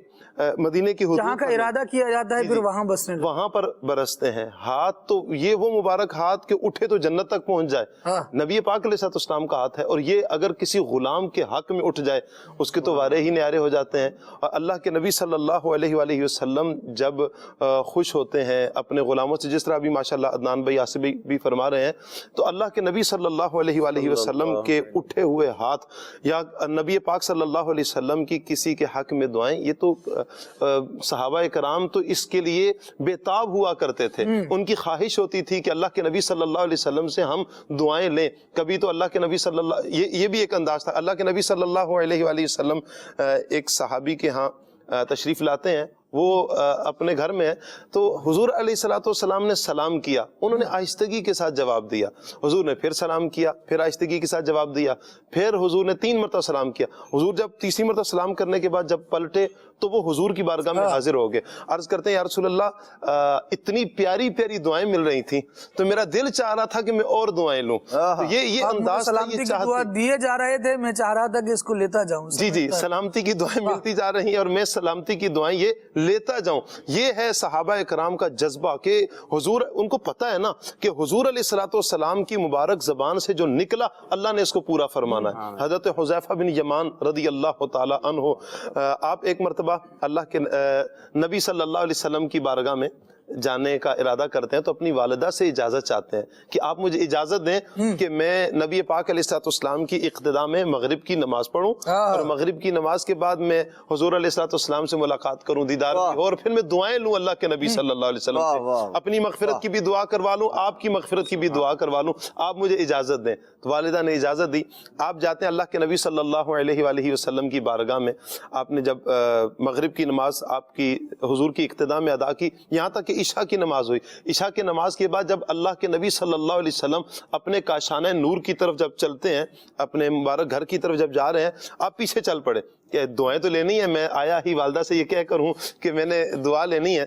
مدینے کی حدود جہاں کا ارادہ کیا جاتا ہے پھر وہاں بسنے وہاں پر برستے ہیں. ہاتھ تو یہ وہ مبارک ہاتھ کہ اٹھے تو جنت تک پہنچ جائے. نبی پاک علیہ الصلوۃ والسلام کا ہاتھ ہے, اور یہ اگر کسی غلام کے حق میں اٹھ جائے اس کے تو وارے ہی نیارے ہو جاتے ہیں. اور اللہ کے نبی صلی اللہ علیہ وآلہ وسلم جب خوش ہوتے ہیں اپنے غلاموں سے, جس طرح ابھی ماشاءاللہ عدنان بھائی آصف بھی فرما رہے ہیں, تو اللہ کے نبی صلی اللہ علیہ وآلہ وسلم کے اٹھے ہوئے ہاتھ یا نبی پاک صلی اللہ علیہ وسلم کی کسی کے حق میں دعائیں, یہ تو صحابہ کرام تو اس کے لیے بےتاب ہوا کرتے تھے. ان کی خواہش ہوتی تھی کہ اللہ کے نبی صلی اللہ علیہ وسلم سے ہم دعائیں لیں. کبھی تو اللہ کے نبی صلی اللہ, یہ بھی ایک انداز تھا. اللہ کے نبی صلی اللہ علیہ وآلہ وسلم ایک صحابی کے ہاں تشریف لاتے ہیں, وہ اپنے گھر میں ہے, تو حضور علیہ الصلوۃ والسلام نے سلام کیا, انہوں نے آہستگی کے ساتھ جواب دیا. حضور نے پھر سلام کیا, پھر آہستگی کے ساتھ جواب دیا, پھر حضور نے 3 مرتبہ سلام کیا. حضور جب تیسری مرتبہ سلام کرنے کے بعد جب پلٹے تو وہ حضور کی بارگاہ میں حاضر ہو گئے. عرض کرتے ہیں یا رسول اللہ, اتنی پیاری پیاری دعائیں مل رہی تھیں تو میرا دل چاہ رہا تھا کہ میں اور دعائیں لوں. یہ انداز سلامتی کی دعا دیے جا رہے تھے, میں چاہ رہا تھا کہ اس کو لیتا جاؤں. جی سلامتی کی دعائیں ملتی جا رہی ہیں اور میں سلامتی کی دعائیں یہ لیتا جاؤں. یہ ہے صحابہ کرام کا جذبہ کہ حضور, ان کو پتا ہے نا کہ حضور علیہ الصلوۃ والسلام کی مبارک زبان سے جو نکلا اللہ نے اس کو پورا فرمانا ہے. حضرت حذیفہ بن یمان رضی اللہ تعالی عنہ, آپ ایک مرتبہ اللہ کے نبی صلی اللہ علیہ وسلم کی بارگاہ میں جانے کا ارادہ کرتے ہیں تو اپنی والدہ سے اجازت چاہتے ہیں کہ آپ مجھے اجازت دیں کہ میں نبی پاک علیہ السلام کی اقتداء میں مغرب کی نماز پڑھوں اور مغرب کی نماز کے بعد میں حضور علیہ السلام سے ملاقات کروں، دیدار بھی ہو، اور پھر میں دعائیں لوں اللہ کے نبی صلی اللہ علیہ وسلم سے، اپنی مغفرت کی بھی دعا کروا لوں، آپ کی مغفرت کی بھی دعا کروا لوں، آپ مجھے اجازت دیں۔ تو والدہ نے اجازت دی، آپ جاتے ہیں اللہ کے نبی صلی اللہ علیہ وآلہ وسلم کی بارگاہ میں۔ آپ نے جب مغرب کی نماز آپ کی حضور کی اقتداء میں ادا کی، یہاں تک کہ عشاء کی نماز ہوئی۔ عشاء کی نماز کے بعد جب اللہ کے نبی صلی اللہ علیہ وسلم اپنے کاشانہ نور کی طرف جب چلتے ہیں، اپنے مبارک گھر کی طرف جب جا رہے ہیں، آپ پیچھے چل پڑے کہ دعائیں تو لینی ہے، میں آیا ہی والدہ سے یہ کہہ کر ہوں کہ میں نے دعا لینی ہے۔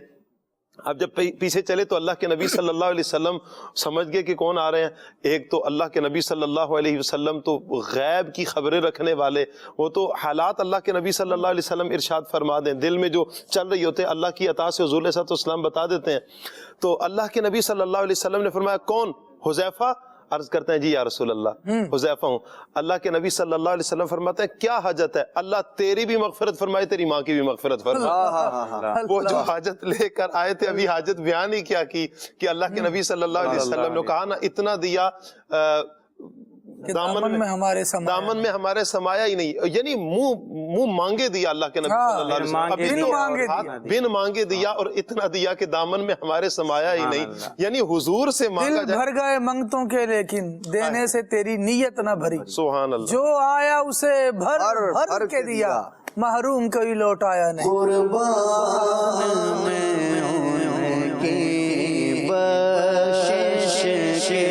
اب جب پیچھے چلے تو اللہ کے نبی صلی اللہ علیہ وسلم سمجھ گئے کہ کون آ رہے ہیں۔ ایک تو اللہ کے نبی صلی اللہ علیہ وسلم تو غیب کی خبریں رکھنے والے، وہ تو حالات اللہ کے نبی صلی اللہ علیہ وسلم ارشاد فرما دیں، دل میں جو چل رہی ہوتے ہیں اللہ کی عطا سے حضور علیہ السلام بتا دیتے ہیں۔ تو اللہ کے نبی صلی اللہ علیہ وسلم نے فرمایا کون؟ حذیفہ؟ عرض کرتے ہیں جی یا رسول اللہ حذیفہ ہوں۔ اللہ کے نبی صلی اللہ علیہ وسلم فرماتے ہیں کیا حاجت ہے؟ اللہ تیری بھی مغفرت فرمائے، تیری ماں کی بھی مغفرت فرمائے۔ وہ جو حاجت لے کر آئے تھے، ابھی حاجت بیان ہی کیا کی کہ اللہ کے نبی صلی اللہ علیہ وسلم نے کہا نا اتنا دیا دامن میں ہمارے سمایا ہی نہیں، یعنی منہ مانگے دیا اللہ کے نبی صلی اللہ علیہ وسلم، بن مانگے دیا اور اتنا دیا کہ دامن میں ہمارے سمایا ہی نہیں، یعنی حضور سے مانگا دل بھر گئے منگتوں کے لیکن دینے سے تیری نیت نہ بھری، سبحان اللہ، جو آیا اسے بھر بھر کے دیا، محروم کوئی لوٹایا نہیں۔ قربان میں ان کی بخشش کے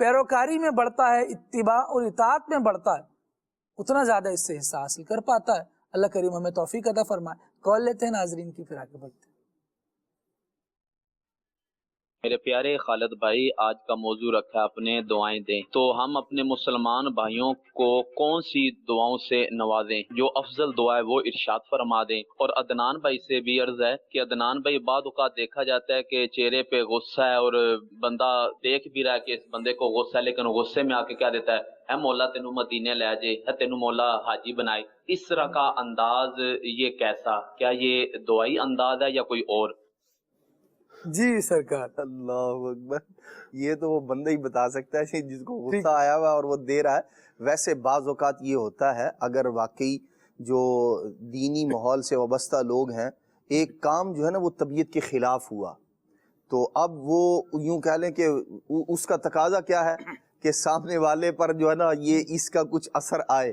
پیروکاری میں بڑھتا ہے، اتباع اور اطاعت میں بڑھتا ہے، اتنا زیادہ اس سے حصہ حاصل کر پاتا ہے۔ اللہ کریم ہمیں توفیق عطا فرمائے۔ کال لیتے ہیں ناظرین کی، پھر آگے بڑھتے ہیں۔ میرے پیارے خالد بھائی، آج کا موضوع رکھا ہے اپنے دعائیں دیں، تو ہم اپنے مسلمان بھائیوں کو کون سی دعاؤں سے نوازیں؟ جو افضل دعا ہے وہ ارشاد فرما دیں۔ اور عدنان بھائی سے بھی عرض ہے کہ عدنان بھائی، بعض اوقات دیکھا جاتا ہے کہ چہرے پہ غصہ ہے اور بندہ دیکھ بھی رہا ہے کہ اس بندے کو غصہ ہے، لیکن غصے میں آ کے کیا دیتا ہے، اے مولا تینوں مدینے لے جائے، اے تینوں مولا حاجی بنائے۔ اس طرح کا انداز یہ کیسا؟ کیا یہ دعائی انداز ہے یا کوئی اور؟ جی سرکار۔ اللہ اکبر، یہ تو وہ بندہ ہی بتا سکتا ہے جس کو غصہ آیا ہوا ہے اور وہ دے رہا ہے۔ ویسے بعض اوقات یہ ہوتا ہے، اگر واقعی جو دینی ماحول سے وابستہ لوگ ہیں، ایک کام جو ہے نا وہ طبیعت کے خلاف ہوا، تو اب وہ یوں کہہ لیں کہ اس کا تقاضا کیا ہے کہ سامنے والے پر جو ہے نا یہ اس کا کچھ اثر آئے،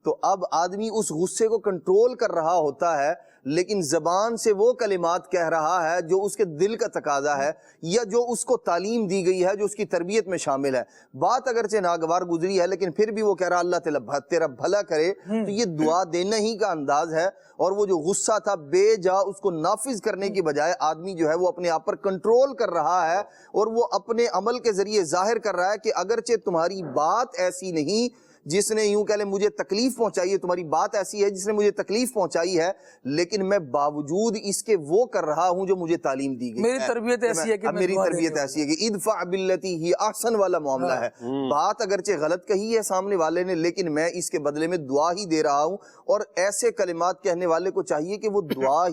تو اب آدمی اس غصے کو کنٹرول کر رہا ہوتا ہے، لیکن زبان سے وہ کلمات کہہ رہا ہے جو اس کے دل کا تقاضا ہے، یا جو اس کو تعلیم دی گئی ہے، جو اس کی تربیت میں شامل ہے۔ بات اگرچہ ناگوار گزری ہے، لیکن پھر بھی وہ کہہ رہا اللہ تیرا بھلا کرے، تو یہ دعا دینا ہی کا انداز ہے۔ اور وہ جو غصہ تھا بے جا اس کو نافذ کرنے کی بجائے آدمی جو ہے وہ اپنے آپ پر کنٹرول کر رہا ہے، اور وہ اپنے عمل کے ذریعے ظاہر کر رہا ہے کہ اگرچہ تمہاری بات ایسی نہیں جس نے یوں کہہ لیں مجھے تکلیف پہنچائی ہے، تمہاری بات ایسی ہے جس نے مجھے تکلیف پہنچائی ہے، لیکن میں باوجود اس کے وہ کر رہا ہوں جو مجھے تعلیم دی گئی ہے۔ میری تربیت ایسی ہے کہ میری تربیت ایسی ہے کہ ادفع باللتی ہی احسن والا معاملہ ہے۔ بات اگرچہ غلط کہی ہے سامنے والے نے، لیکن میں اس کے بدلے میں دعا ہی دے رہا ہوں، اور ایسے کلمات کہنے والے کو چاہیے کہ وہ دعا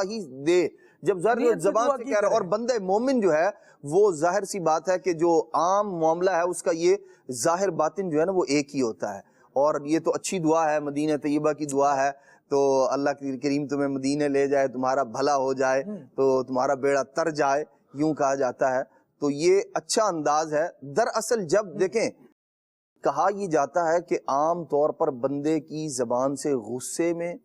ہی دے، جب زبان سے کہہ رہا ہے۔ اور بندہ مومن جو ہے وہ ظاہر سی بات ہے کہ جو عام معاملہ ہے اس کا یہ ظاہر باطن جو ہے نا وہ ایک ہی ہوتا ہے۔ اور یہ تو اچھی دعا ہے، مدینہ طیبہ کی دعا ہے، تو اللہ کریم تمہیں مدینے لے جائے، تمہارا بھلا ہو جائے، تو تمہارا بیڑا تر جائے، یوں کہا جاتا ہے۔ تو یہ اچھا انداز ہے۔ دراصل جب دیکھیں کہا یہ جاتا ہے کہ عام طور پر بندے کی زبان سے غصے میں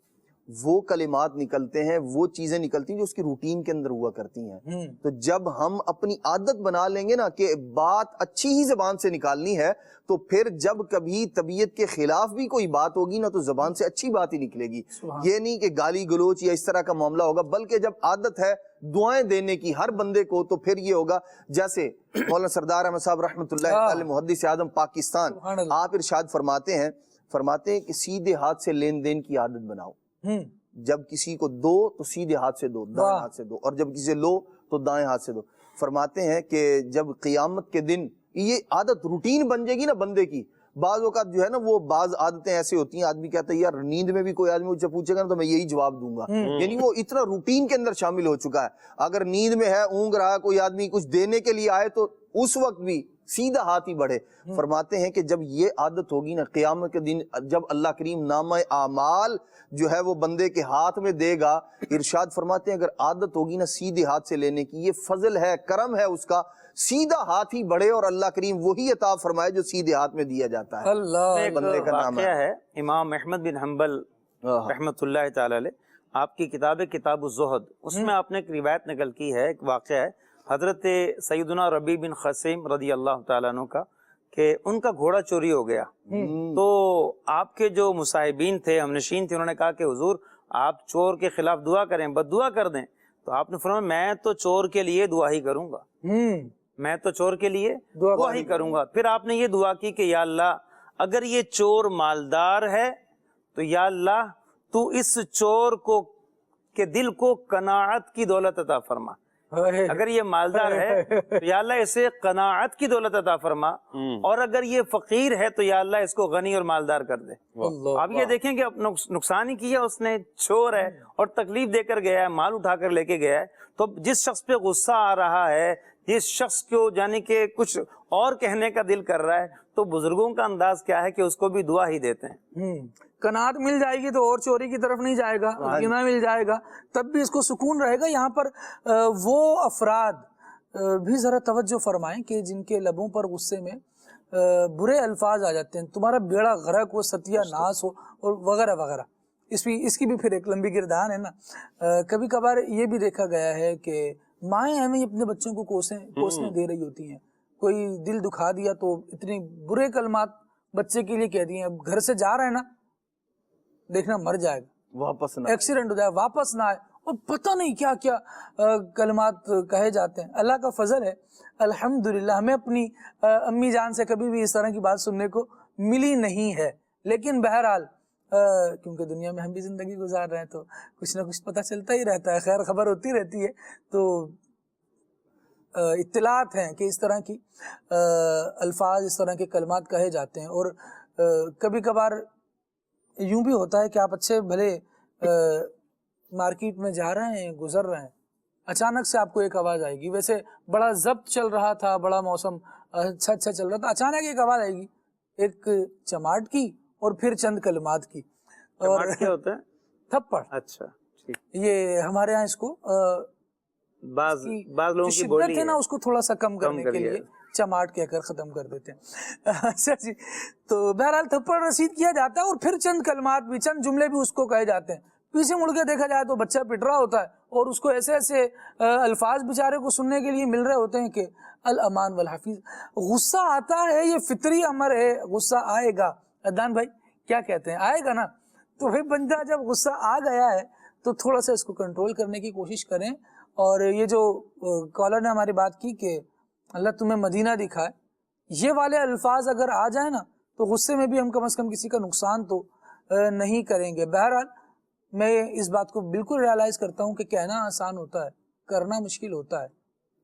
وہ کلمات نکلتے ہیں، وہ چیزیں نکلتی ہیں جو اس کی روٹین کے اندر ہوا کرتی ہیں۔ تو جب ہم اپنی عادت بنا لیں گے نا کہ بات اچھی ہی زبان سے نکالنی ہے، تو پھر جب کبھی طبیعت کے خلاف بھی کوئی بات ہوگی نا تو زبان سے اچھی بات ہی نکلے گی۔ یہ نہیں کہ گالی گلوچ یا اس طرح کا معاملہ ہوگا، بلکہ جب عادت ہے دعائیں دینے کی ہر بندے کو، تو پھر یہ ہوگا جیسے مولانا سردار احمد صاحب رحمۃ اللہ علیہ محدث اعظم پاکستان، آپ ارشاد فرماتے ہیں کہ سیدھے ہاتھ سے لین دین کی عادت بناؤ۔ جب کسی کو دو تو سیدھے ہاتھ سے دو، دائیں ہاتھ سے دو، اور جب کسی سے لو تو دائیں ہاتھ سے دو۔ فرماتے ہیں کہ جب قیامت کے دن یہ عادت روٹین بن جائے گی نا بندے کی، بعض اوقات جو ہے نا وہ بعض عادتیں ایسے ہوتی ہیں آدمی کہتا ہے یار نیند میں بھی کوئی آدمی مجھ سے پوچھے گا نا تو میں یہی جواب دوں گا، یعنی وہ اتنا روٹین کے اندر شامل ہو چکا ہے۔ اگر نیند میں ہے، اونگ رہا ہے، کوئی آدمی کچھ دینے کے لیے آئے تو اس وقت بھی سیدھا ہاتھ ہی بڑھے۔ فرماتے ہیں کہ جب یہ عادت ہوگی نا قیامت کے دن، جب اللہ کریم نامہ اعمال جو ہے وہ بندے کے ہاتھ میں دے گا، ارشاد فرماتے ہیں اگر عادت ہوگی نا سیدھے ہاتھ سے لینے کی، یہ فضل ہے، کرم ہے اس کا، سیدھا ہاتھ ہی بڑھے اور اللہ کریم وہی عطا فرمائے جو سیدھے ہاتھ میں دیا جاتا ہے۔ اللہ بندے کا نام واقعہ ہے امام احمد بن حنبل رحمۃ اللہ تعالی علیہ، آپ کی کتاب کتاب الزہد، اس میں آپ نے ایک روایت نقل کی ہے، ایک واقعہ ہے حضرت سیدنا ربیع بن خثیم رضی اللہ تعالیٰ عنہ کا، کہ ان کا گھوڑا چوری ہو گیا۔ تو آپ کے جو مصاحبین تھے، ہم نشین تھے، انہوں نے کہا کہ حضور آپ چور کے خلاف دعا کریں، بد دعا کر دیں۔ تو آپ نے فرمایا میں تو چور کے لیے دعا ہی کروں گا، میں تو چور کے لیے دعا ہی کروں گا۔ پھر آپ نے یہ دعا کی کہ یا اللہ اگر یہ چور مالدار ہے تو یا اللہ تو اس چور کو کے دل کو قناعت کی دولت عطا فرما، اگر یہ مالدار ہے تو یا اللہ اسے قناعت کی دولت عطا فرما، اور اگر یہ فقیر ہے تو یا اللہ اس کو غنی اور مالدار کر دے۔ اب یہ دیکھیں کہ نقصان ہی کیا اس نے، چور ہے اور تکلیف دے کر گیا ہے، مال اٹھا کر لے کے گیا ہے۔ تو جس شخص پہ غصہ آ رہا ہے، جس شخص کو یعنی کہ کچھ اور کہنے کا دل کر رہا ہے، تو بزرگوں کا انداز کیا ہے کہ اس کو بھی دعا ہی دیتے ہیں۔ قناعت مل جائے گی تو اور چوری کی طرف نہیں جائے گا، غنا مل جائے گا تب بھی اس کو سکون رہے گا۔ یہاں پر وہ افراد بھی ذرا توجہ فرمائیں کہ جن کے لبوں پر غصے میں برے الفاظ آ جاتے ہیں، تمہارا بیڑا غرق ہو، ستیہ ناس ہو، اور وغیرہ وغیرہ۔ اس کی بھی پھر ایک لمبی گردان ہے نا۔ کبھی کبھار یہ بھی دیکھا گیا ہے کہ مائیں ہمیں اپنے بچوں کو کوسنے دے رہی ہوتی ہیں، کوئی دل دکھا دیا تو اتنے برے کلمات بچے کے لیے کہہ دیے. اب گھر سے جا رہے ہیں نا، دیکھنا مر جائے گا، واپس نہ ایکسیڈنٹ ہو جائے، واپس نہ آئے، اور پتہ نہیں کیا کیا کلمات کہے جاتے ہیں. اللہ کا فضل ہے الحمدللہ ہمیں اپنی امی جان سے کبھی بھی اس طرح کی بات سننے کو ملی نہیں ہے. لیکن بہرحال کیونکہ دنیا میں ہم بھی زندگی گزار رہے ہیں تو کچھ نہ کچھ پتہ چلتا ہی رہتا ہے، خیر خبر ہوتی رہتی ہے. تو اطلاعات ہیں کہ اس طرح کی الفاظ، اس طرح کے کلمات کہے جاتے ہیں. اور کبھی کبھار یوں بھی ہوتا ہے کہ آپ اچھے بھلے مارکیٹ میں جا رہے ہیں، گزر رہے ہیں، اچانک سے آپ کو ایک آواز آئے گی. ویسے بڑا ضبط چل رہا تھا، بڑا موسم اچھا چل رہا تھا، اچانک ایک آواز آئے گی، ایک چماٹ کی اور پھر چند کلمات کی. اور چماٹ کیا ہوتا ہے؟ تھپڑ. اچھا ٹھیک. یہ ہمارے ہاں اس کو بعض لوگوں کی شدت بولی ہے نا، اس کو تھوڑا سا کم کرنے کے کریے. لیے چماٹ کہہ کر ختم کر دیتے ہیں. اچھا جی، تو بہرحال تھپڑ رسید کیا جاتا ہے اور پھر چند کلمات بھی، چند جملے بھی اس کو کہے جاتے ہیں. پیچھے مڑ کے دیکھا جائے تو بچہ پٹ رہا ہوتا ہے اور اس کو ایسے ایسے الفاظ بیچارے کو سننے کے لیے مل رہے ہوتے ہیں کہ الامان والحفیظ. غصہ آتا ہے، یہ فطری امر ہے، غصہ آئے گا. عدنان بھائی کیا کہتے ہیں، آئے گا نا؟ تو بھائی بندہ جب غصہ آ گیا ہے تو تھوڑا سا اس کو کنٹرول کرنے کی کوشش کریں. اور یہ جو کالر نے ہماری بات کی کہ اللہ تمہیں مدینہ دکھائے، یہ والے الفاظ اگر آ جائیں نا تو غصے میں بھی ہم کم از کم کسی کا نقصان تو نہیں کریں گے. بہرحال میں اس بات کو بالکل ریالائز کرتا ہوں کہ کہنا آسان ہوتا ہے، کرنا مشکل ہوتا ہے.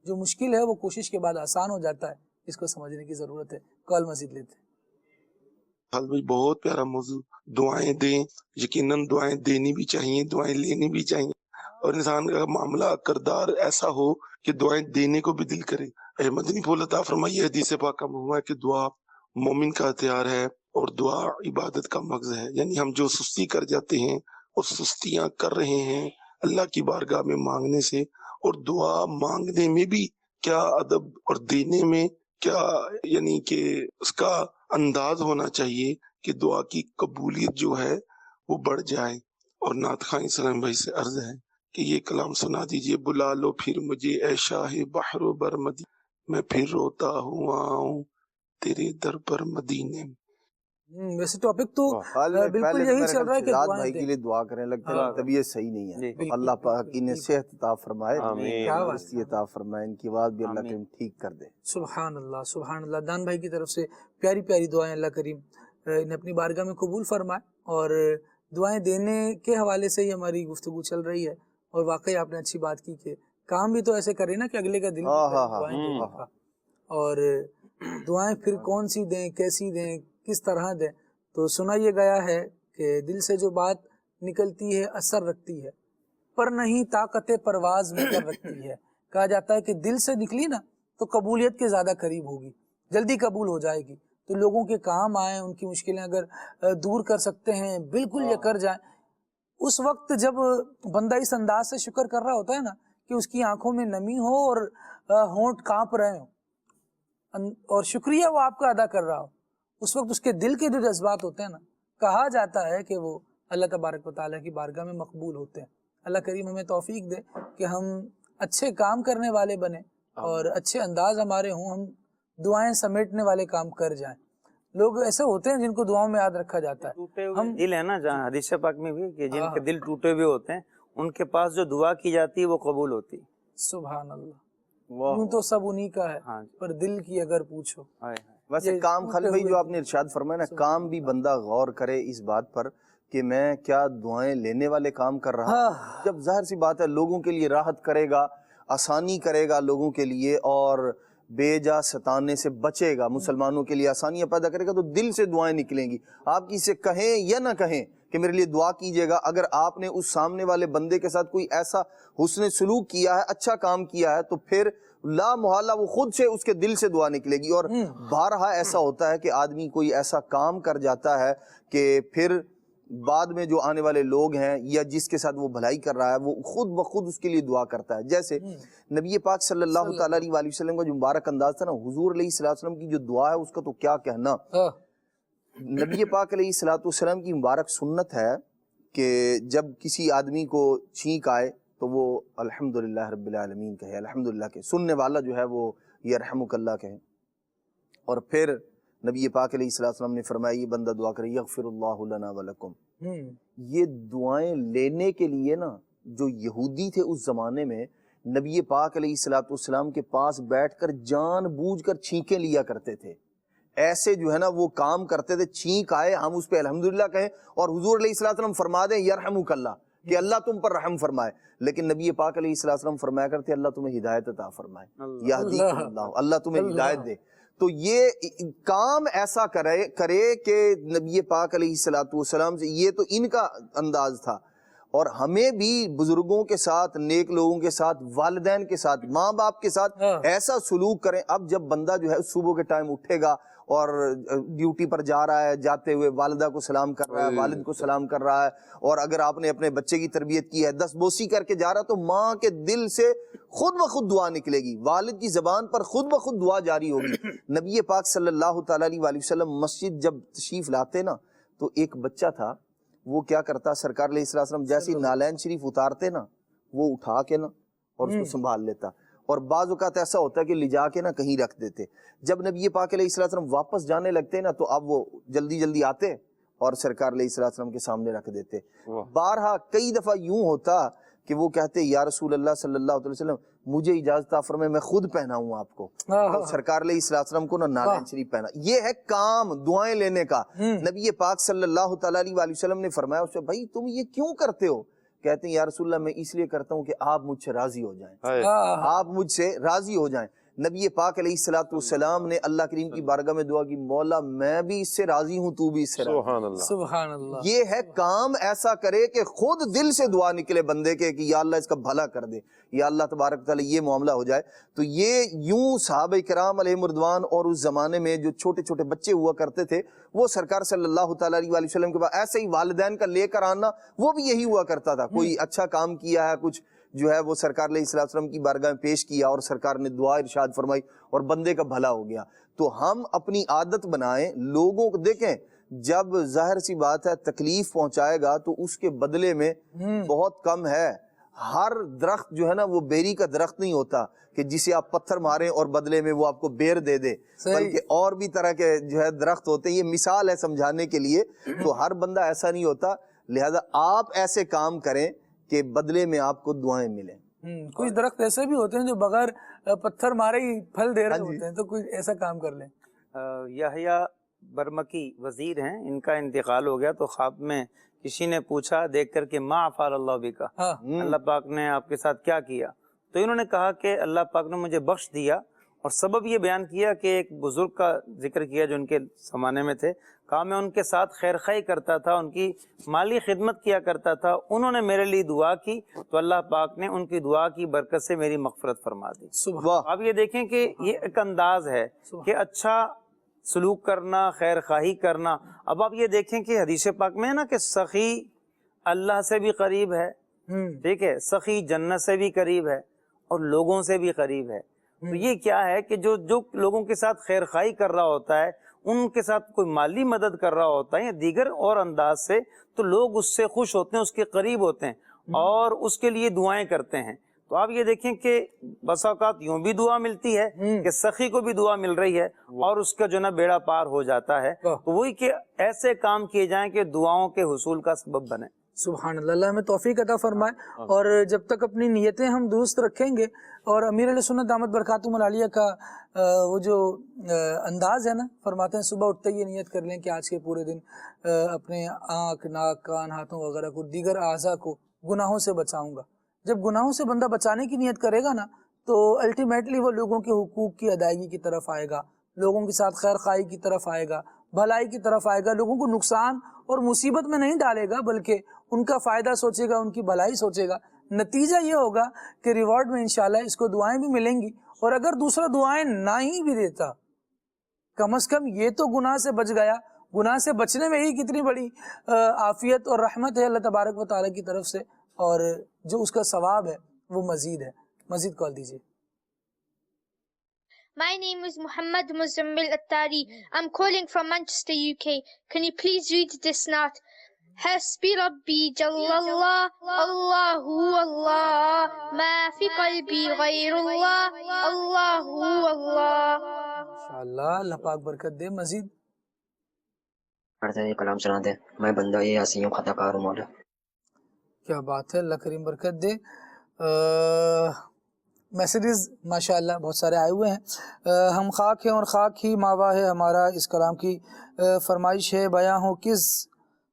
جو مشکل ہے وہ کوشش کے بعد آسان ہو جاتا ہے، اس کو سمجھنے کی ضرورت ہے. کال مزید لیتے ہیں. بھائی بہت پیارا موضوع. دعائیں دیں، یقیناً دعائیں دینی بھی چاہیے، دعائیں لینی بھی چاہیے، اور انسان کا معاملہ کردار ایسا ہو کہ دعائیں دینے کو بھی دل کرے. مدنی پھول عطا فرمائیے. حدیث پاک کا مفہوم ہے کہ دعا مومن کا ہتھیار ہے اور دعا عبادت کا مغز ہے. یعنی ہم جو سستی کر جاتے ہیں اور سستیاں کر رہے ہیں اللہ کی بارگاہ میں مانگنے سے، اور دعا مانگنے میں بھی کیا ادب اور دینے میں کیا یعنی کہ اس کا انداز ہونا چاہیے کہ دعا کی قبولیت جو ہے وہ بڑھ جائے. اور نعت خواں اسلام بھائی سے عرض ہے کہ یہ کلام سنا دیجئے. بلا لو پھر مجھے اے شاہ بحر و برمدی، میں پھر روتا ہوا ہوں تیرے در پر مدینے. ویسے ٹاپک تو بالکل یہی چل رہا ہے کہ شہزاد دعائیں بھائی کے لیے دعا کریں. لگتا ہے طبیعت صحیح نہیں ہے، جی. اللہ پاک انہیں صحت عطا فرمائے، آمین. تندرستی عطا فرمائے، ان کی آواز بھی اللہ کریم ٹھیک کر دے. سبحان اللہ سبحان اللہ. دان بھائی کی طرف سے پیاری پیاری دعائیں اللہ کریم انہیں اپنی بارگاہ میں قبول فرمائے. اور دعائیں دینے کے حوالے سے ہی ہماری گفتگو چل رہی ہے. اور واقعی آپ نے اچھی بات کی کہ کام بھی تو ایسے کرے نا کہ اگلے کا دل دعائیں دینے کا. اور دعائیں پھر کون سی دیں، کیسی دیں، کس طرح دیں. تو سنا یہ گیا ہے کہ دل سے جو بات نکلتی ہے اثر رکھتی ہے، پر نہیں طاقت پرواز میں کر رکھتی ہے. کہا جاتا ہے کہ دل سے نکلی نا تو قبولیت کے زیادہ قریب ہوگی، جلدی قبول ہو جائے گی. تو لوگوں کے کام آئیں، ان کی مشکلیں اگر دور کر سکتے ہیں بالکل یہ کر جائیں. اس وقت جب بندہ اس انداز سے شکر کر رہا ہوتا ہے نا کہ اس کی آنکھوں میں نمی ہو اور ہونٹ کانپ رہے ہوں اور شکریہ وہ آپ کا ادا کر رہا ہو، اس وقت اس کے دل کے جو جذبات ہوتے ہیں نا، کہا جاتا ہے کہ وہ اللہ تبارک و تعالیٰ کی بارگاہ میں مقبول ہوتے ہیں. اللہ کریم ہمیں توفیق دے کہ ہم اچھے کام کرنے والے بنیں اور اچھے انداز ہمارے ہوں، ہم دعائیں سمیٹنے والے کام کر جائیں. لوگ ایسے ہوتے ہیں جن کو دعاؤں میں یاد رکھا جاتا ہے. ٹوٹے ہوئے دل ہے نا، جہاں حدیث پاک میں بھی کہ جن کے دل ٹوٹے ہوئے ہوتے ہیں ان کے پاس جو دعا کی جاتی ہے وہ قبول ہوتی. سبحان اللہ. یوں تو سب انہی کا ہے، پر دل کی اگر پوچھو. ویسے کام خالد بھائی جو آپ نے ارشاد فرمایا نا، کام بھی بندہ غور کرے اس بات پر کہ میں کیا دعائیں لینے والے کام کر رہا ہوں. جب ظاہر سی بات ہے لوگوں کے لیے راحت کرے گا، آسانی کرے گا لوگوں کے لیے، اور بے جا ستانے سے بچے گا، مسلمانوں کے لیے آسانیاں پیدا کرے گا، تو دل سے دعائیں نکلیں گی. آپ کسی سے کہیں یا نہ کہیں کہ میرے لیے دعا کیجئے گا، اگر آپ نے اس سامنے والے بندے کے ساتھ کوئی ایسا حسن سلوک کیا ہے، اچھا کام کیا ہے، تو پھر لا محالہ وہ خود سے اس کے دل سے دعا نکلے گی. اور بارہا ایسا ہوتا ہے کہ آدمی کوئی ایسا کام کر جاتا ہے کہ پھر بعد میں جو آنے والے لوگ ہیں یا جس کے ساتھ وہ بھلائی کر رہا ہے وہ خود بخود اس کے لیے دعا کرتا ہے. جیسے نبی پاک صلی اللہ تعالیٰ علیہ وسلم کا جو مبارک انداز تھا نا، حضور علیہ السلام کی جو دعا ہے اس کا تو کیا کہنا. نبی پاک علیہ السلام کی مبارک سنت ہے کہ جب کسی آدمی کو چھینک آئے تو وہ الحمدللہ رب العالمین کہے، الحمدللہ کہ سننے والا جو ہے وہ یرحمک اللہ کہے. اور پھر نبی پاک علیہ السلام نے فرمایا یہ بندہ دعا کرے یغفر اللہ لنا ولکم. یہ دعائیں لینے کے لیے نا جو یہودی تھے اس زمانے میں نبی پاک علیہ السلام کے پاس بیٹھ کر جان بوجھ کر چھینکیں لیا کرتے تھے. ایسے جو ہے نا وہ کام کرتے تھے, چھینک آئے ہم اس پہ الحمدللہ کہیں اور حضور علیہ السلام فرما دیں یرحمک اللہ, کہ اللہ تم پر رحم فرمائے. لیکن نبی پاک علیہ السلام فرمایا کرتے اللہ تمہیں ہدایت عطا فرمائے, یہدیکم اللہ, اللہ تمہیں ہدایت دے. تو یہ کام ایسا کرے کہ نبی پاک علیہ السلام سے, یہ تو ان کا انداز تھا. اور ہمیں بھی بزرگوں کے ساتھ, نیک لوگوں کے ساتھ, والدین کے ساتھ, ماں باپ کے ساتھ ایسا سلوک کریں. اب جب بندہ جو ہے صبح کے ٹائم اٹھے گا اور ڈیوٹی پر جا رہا ہے, جاتے ہوئے والدہ کو سلام کر رہا ہے, والد کو سلام کر رہا ہے, اور اگر آپ نے اپنے بچے کی تربیت کی ہے دس بوسی کر کے جا رہا, تو ماں کے دل سے خود بخود دعا نکلے گی, والد کی زبان پر خود بخود دعا جاری ہوگی. نبی پاک صلی اللہ تعالیٰ علیہ وسلم مسجد جب تشریف لاتے نا تو ایک بچہ تھا, وہ کیا کرتا, سرکار علیہ السلام جیسے نالین شریف اتارتے نا وہ اٹھا کے نا اور اس کو سنبھال لیتا, اور بعض اوقات ایسا ہوتا ہے کہ لے جا کے نا کہیں رکھ دیتے. جب نبی پاک علیہ السلام واپس جانے لگتے نا تو اب وہ جلدی جلدی آتے اور سرکار علیہ السلام کے سامنے رکھ دیتے. بارہا کئی دفعہ یوں ہوتا کہ وہ کہتے یا رسول اللہ صلی اللہ علیہ وسلم مجھے اجازت فرمائے میں خود پہناؤں آپ کو, سرکار علیہ السلام کو نا نالین شریف پہنا. یہ ہے کام دعائیں لینے کا. نبی پاک صلی اللہ تعالیٰ علیہ وسلم نے فرمایا اس سے, بھائی تم یہ کیوں کرتے ہو؟ کہتے ہیں یا رسول اللہ میں اس لیے کرتا ہوں کہ آپ مجھ سے راضی ہو جائیں, آپ مجھ سے راضی ہو جائیں. نبی پاک علیہ السلام نے اللہ کریم کی بارگاہ میں دعا کی, مولا میں بھی اس سے راضی ہوں, تو بھی اس سے راضی. سبحان اللہ. یہ ہے کام ایسا کرے کہ خود دل سے دعا نکلے بندے کے کہ یا اللہ اس کا بھلا کر دے, یا اللہ تبارک تعالی یہ معاملہ ہو جائے. تو یہ یوں صحابہ کرام علیہ رضوان اور اس زمانے میں جو چھوٹے چھوٹے بچے ہوا کرتے تھے وہ سرکار صلی اللہ تعالیٰ علیہ وسلم کے پاس ایسے ہی والدین کا لے کر آنا, وہ بھی یہی ہوا کرتا تھا. کوئی اچھا کام کیا ہے, کچھ جو ہے وہ سرکار علیہ السلام کی بارگاہ میں پیش کیا اور سرکار نے دعا ارشاد فرمائی اور بندے کا بھلا ہو گیا. تو ہم اپنی عادت بنائیں, لوگوں کو دیکھیں جب ظاہر سی بات ہے تکلیف پہنچائے گا تو اس کے بدلے میں بہت کم ہے. ہر درخت جو ہے نا وہ بیری کا درخت نہیں ہوتا کہ جسے آپ پتھر ماریں اور بدلے میں وہ آپ کو بیر دے دے, بلکہ اور بھی طرح کے جو ہے درخت ہوتے ہیں. یہ مثال ہے سمجھانے کے لیے. تو ہر بندہ ایسا نہیں ہوتا, لہذا آپ ایسے کام کریں کہ بدلے میں آپ کو دعائیں ملیں. کچھ درخت ایسے بھی ہوتے ہیں جو بغیر پتھر مارے ہی پھل دے رہے ہوتے ہیں, تو کچھ ایسا کام کر لیں. یحییٰ برمکی وزیر ہیں, ان کا انتقال ہو گیا تو خواب میں کسی نے پوچھا دیکھ کر کہ ما فعل اللہ بکا, اللہ پاک نے آپ کے ساتھ کیا کیا؟ تو انہوں نے کہا کہ اللہ پاک نے مجھے بخش دیا, اور سبب یہ بیان کیا کہ ایک بزرگ کا ذکر کیا جو ان کے زمانے میں تھے. کہا میں ان کے ساتھ خیر خواہی کرتا تھا, ان کی مالی خدمت کیا کرتا تھا, انہوں نے میرے لیے دعا کی تو اللہ پاک نے ان کی دعا کی برکت سے میری مغفرت فرما دی. اب یہ دیکھیں کہ یہ ایک انداز ہے کہ اچھا سلوک کرنا, خیر خواہی کرنا. اب آپ یہ دیکھیں کہ حدیث پاک میں ہے نا کہ سخی اللہ سے بھی قریب ہے, ٹھیک ہے, سخی جنت سے بھی قریب ہے اور لوگوں سے بھی قریب ہے. تو یہ کیا ہے کہ جو لوگوں کے ساتھ خیر خواہی کر رہا ہوتا ہے, ان کے ساتھ کوئی مالی مدد کر رہا ہوتا ہے یا دیگر اور انداز سے, تو لوگ اس سے خوش ہوتے ہیں, اس کے قریب ہوتے ہیں اور اس کے لیے دعائیں کرتے ہیں. تو آپ یہ دیکھیں کہ بسا اوقات یوں بھی دعا ملتی ہے کہ سخی کو بھی دعا مل رہی ہے اور اس کا جو نا بیڑا پار ہو جاتا ہے. تو وہی کہ ایسے کام کیے جائیں کہ دعاؤں کے حصول کا سبب بنے. سبحان اللہ, اللہ ہمیں توفیق عطا فرمائے. اور جب تک اپنی نیتیں ہم درست رکھیں گے, اور امیر علیہ سنت دامت برکاتہم العالیہ کا وہ جو انداز ہے نا, فرماتے ہیں صبح اٹھتے یہ نیت کر لیں کہ آج کے پورے دن اپنے آنکھ, ناک, کان, ہاتھوں وغیرہ کو, دیگر اعضاء کو گناہوں سے بچاؤں گا. جب گناہوں سے بندہ بچانے کی نیت کرے گا نا تو الٹیمیٹلی وہ لوگوں کے حقوق کی ادائیگی کی طرف آئے گا, لوگوں کے ساتھ خیر خواہی کی طرف آئے گا, بھلائی کی طرف آئے گا, لوگوں کو نقصان اور مصیبت میں نہیں ڈالے گا بلکہ ان کا فائدہ سوچے گا, ان کی بھلائی سوچے گا. نتیجہ یہ ہوگا کہ ریوارڈ میں انشاءاللہ اس کو دعائیں بھی ملیں گی, اور اگر دوسرا دعائیں نہ ہی بھی دیتا, کم از کم یہ تو گناہ سے بچ گیا. گناہ سے بچنے میں ہی کتنی بڑی عافیت اور رحمت ہے اللہ تبارک و تعالیٰ کی طرف سے, اور جو اس کا ثواب ہے وہ مزید ہے. مزید کال دیجیے. My name is Muhammad Muzammil Attari. I'm calling from Manchester, UK. Can you please read this nat? Hasbi Rabbi Jallallah, Allahu Allah, ma fi qalbi ghayrullah, Allahu Allah. ماشاءاللہ، اللہ پاک برکت دے. مزید پڑھتے ہیں کلام سنا دے. میں بندہ یہ آسی ہوں، خطا کار ہوں مولا. کیا بات ہے، اللہ کریم برکت دے. میسیجز ماشاءاللہ بہت سارے آئے ہوئے ہیں. ہم خاک ہیں اور خاک ہی ماوا ہے ہمارا، اس کلام کی فرمائش ہے. بیاں ہو کس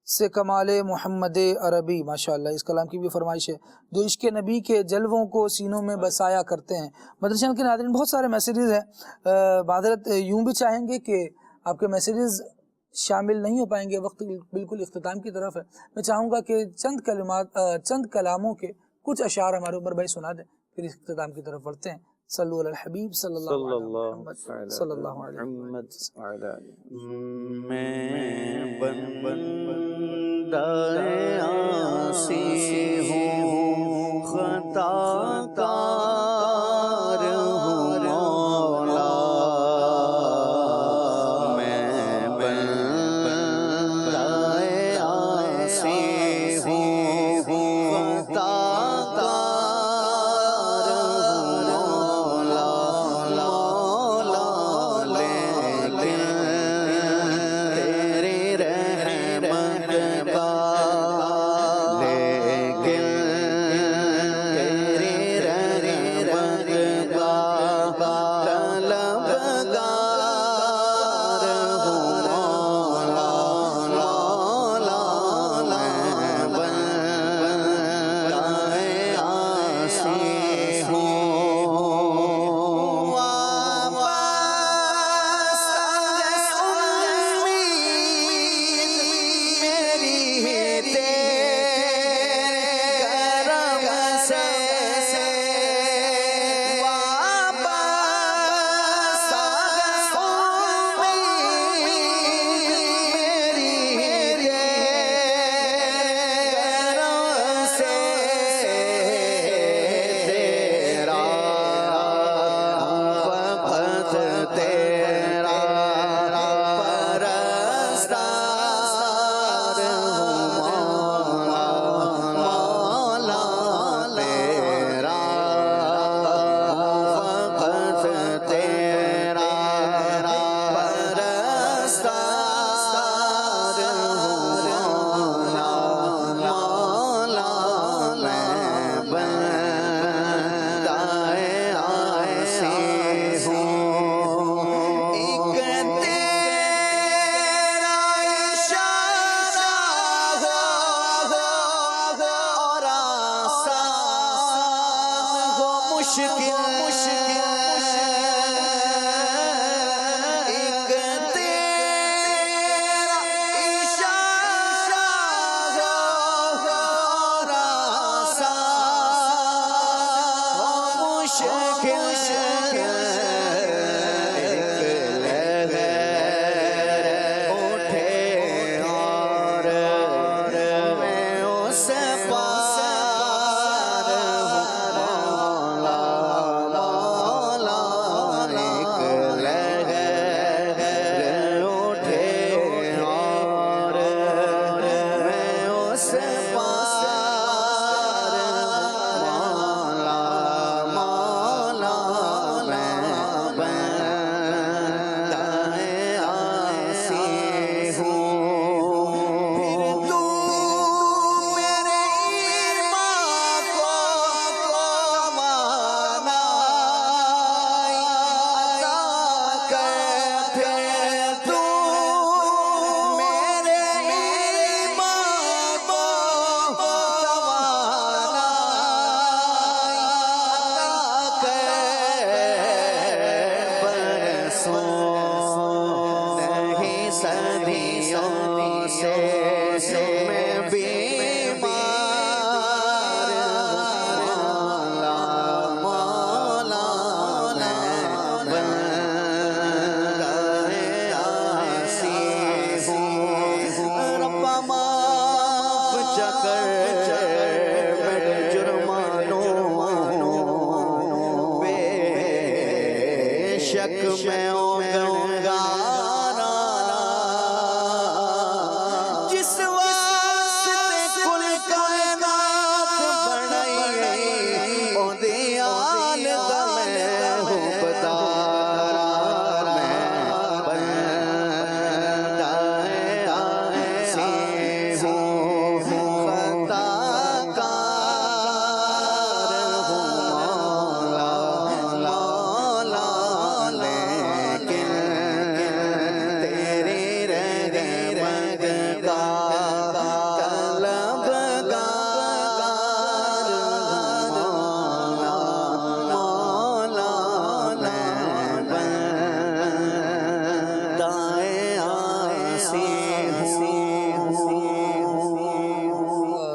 سے کمال محمد عربی، ماشاءاللہ اس کلام کی بھی فرمائش ہے. جو عشق نبی کے جلووں کو سینوں میں بسایا کرتے ہیں. مدرسے کے ناظرین بہت سارے میسیجز ہیں. معذرت یوں بھی چاہیں گے کہ آپ کے میسیجز شامل نہیں ہو پائیں گے، وقت بالکل اختتام کی طرف ہے. میں چاہوں گا کہ چند کلاموں کے کچھ اشعار ہمارے اوپر بھائی سنا دیں، پھر اختتام کی طرف بڑھتے ہیں. صلو علی الحبیب صلی اللہ علیہ محمد صلی اللہ علیہ وسلم. میں بندہ عاصی ہوں، خطا کار ہوں مولا. میں بندہ عاصی ہوں، خطا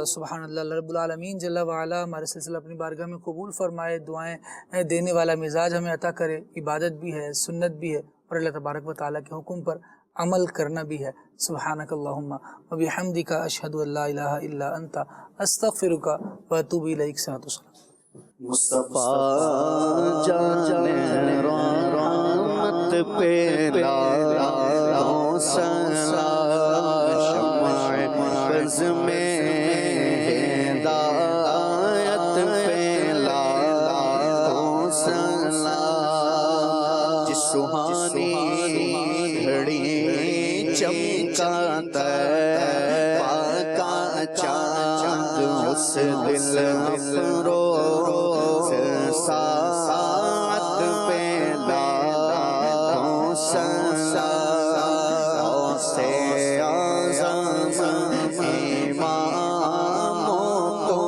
سبحان اللہ۔ اللہ رب العالمین جل وعلا ہمارے سلسلہ اپنی بارگاہ میں قبول فرمائے، دعائیں دینے والا مزاج ہمیں عطا کرے، عبادت بھی ہے، سنت بھی ہے، اور اللہ تبارک و تعالیٰ کے حکم پر عمل کرنا بھی ہے۔ سبحانک اللہم و بحمدک اشہد ان لا الہ الا انت استغفرک و اتوب الیک۔ مصطفیٰ جان رحمت پہ لاؤ سلام، شمع بز میں ہدایت پہ لاؤ سلام، جس سہانی گھڑی چمکا طیبہ کا چاند، اس دل افروز ساعت پہ لاؤ سلام، غوث اعظم اماموں کو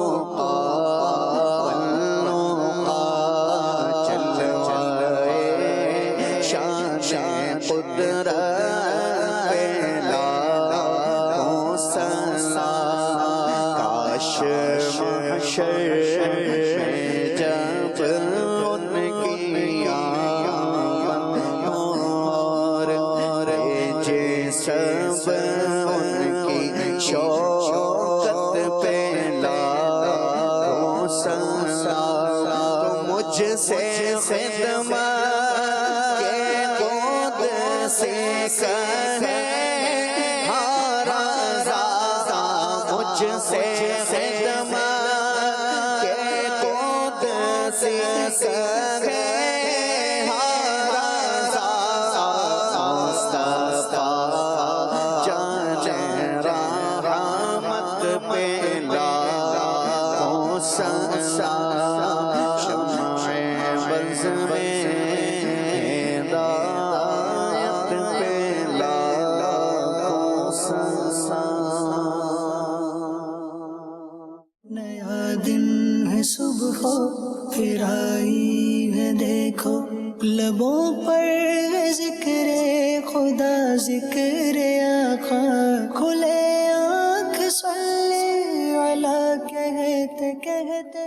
جلوائے شان قدرت پہ لاؤ سلام، کاش محشر جب ان کی آمد اور بھیجے سب ان کی شوقت پہ لاؤ سلام، تو مجھ سے خدمت کے خود سے کہے ہاں رضا، مجھ سے خدمت کے خود سے کہے ہاں رضا، مصطفیٰ جان رحمت پہ لاؤ سلام، شمع بز میں ہدایت پہ لاؤ سلام۔ نیا دن ہے صبح پھر آئی ہے دیکھو، لبوں پر ذکر خدا ذکر آقا، کھلے آنکھ صلی علی کہتے کہتے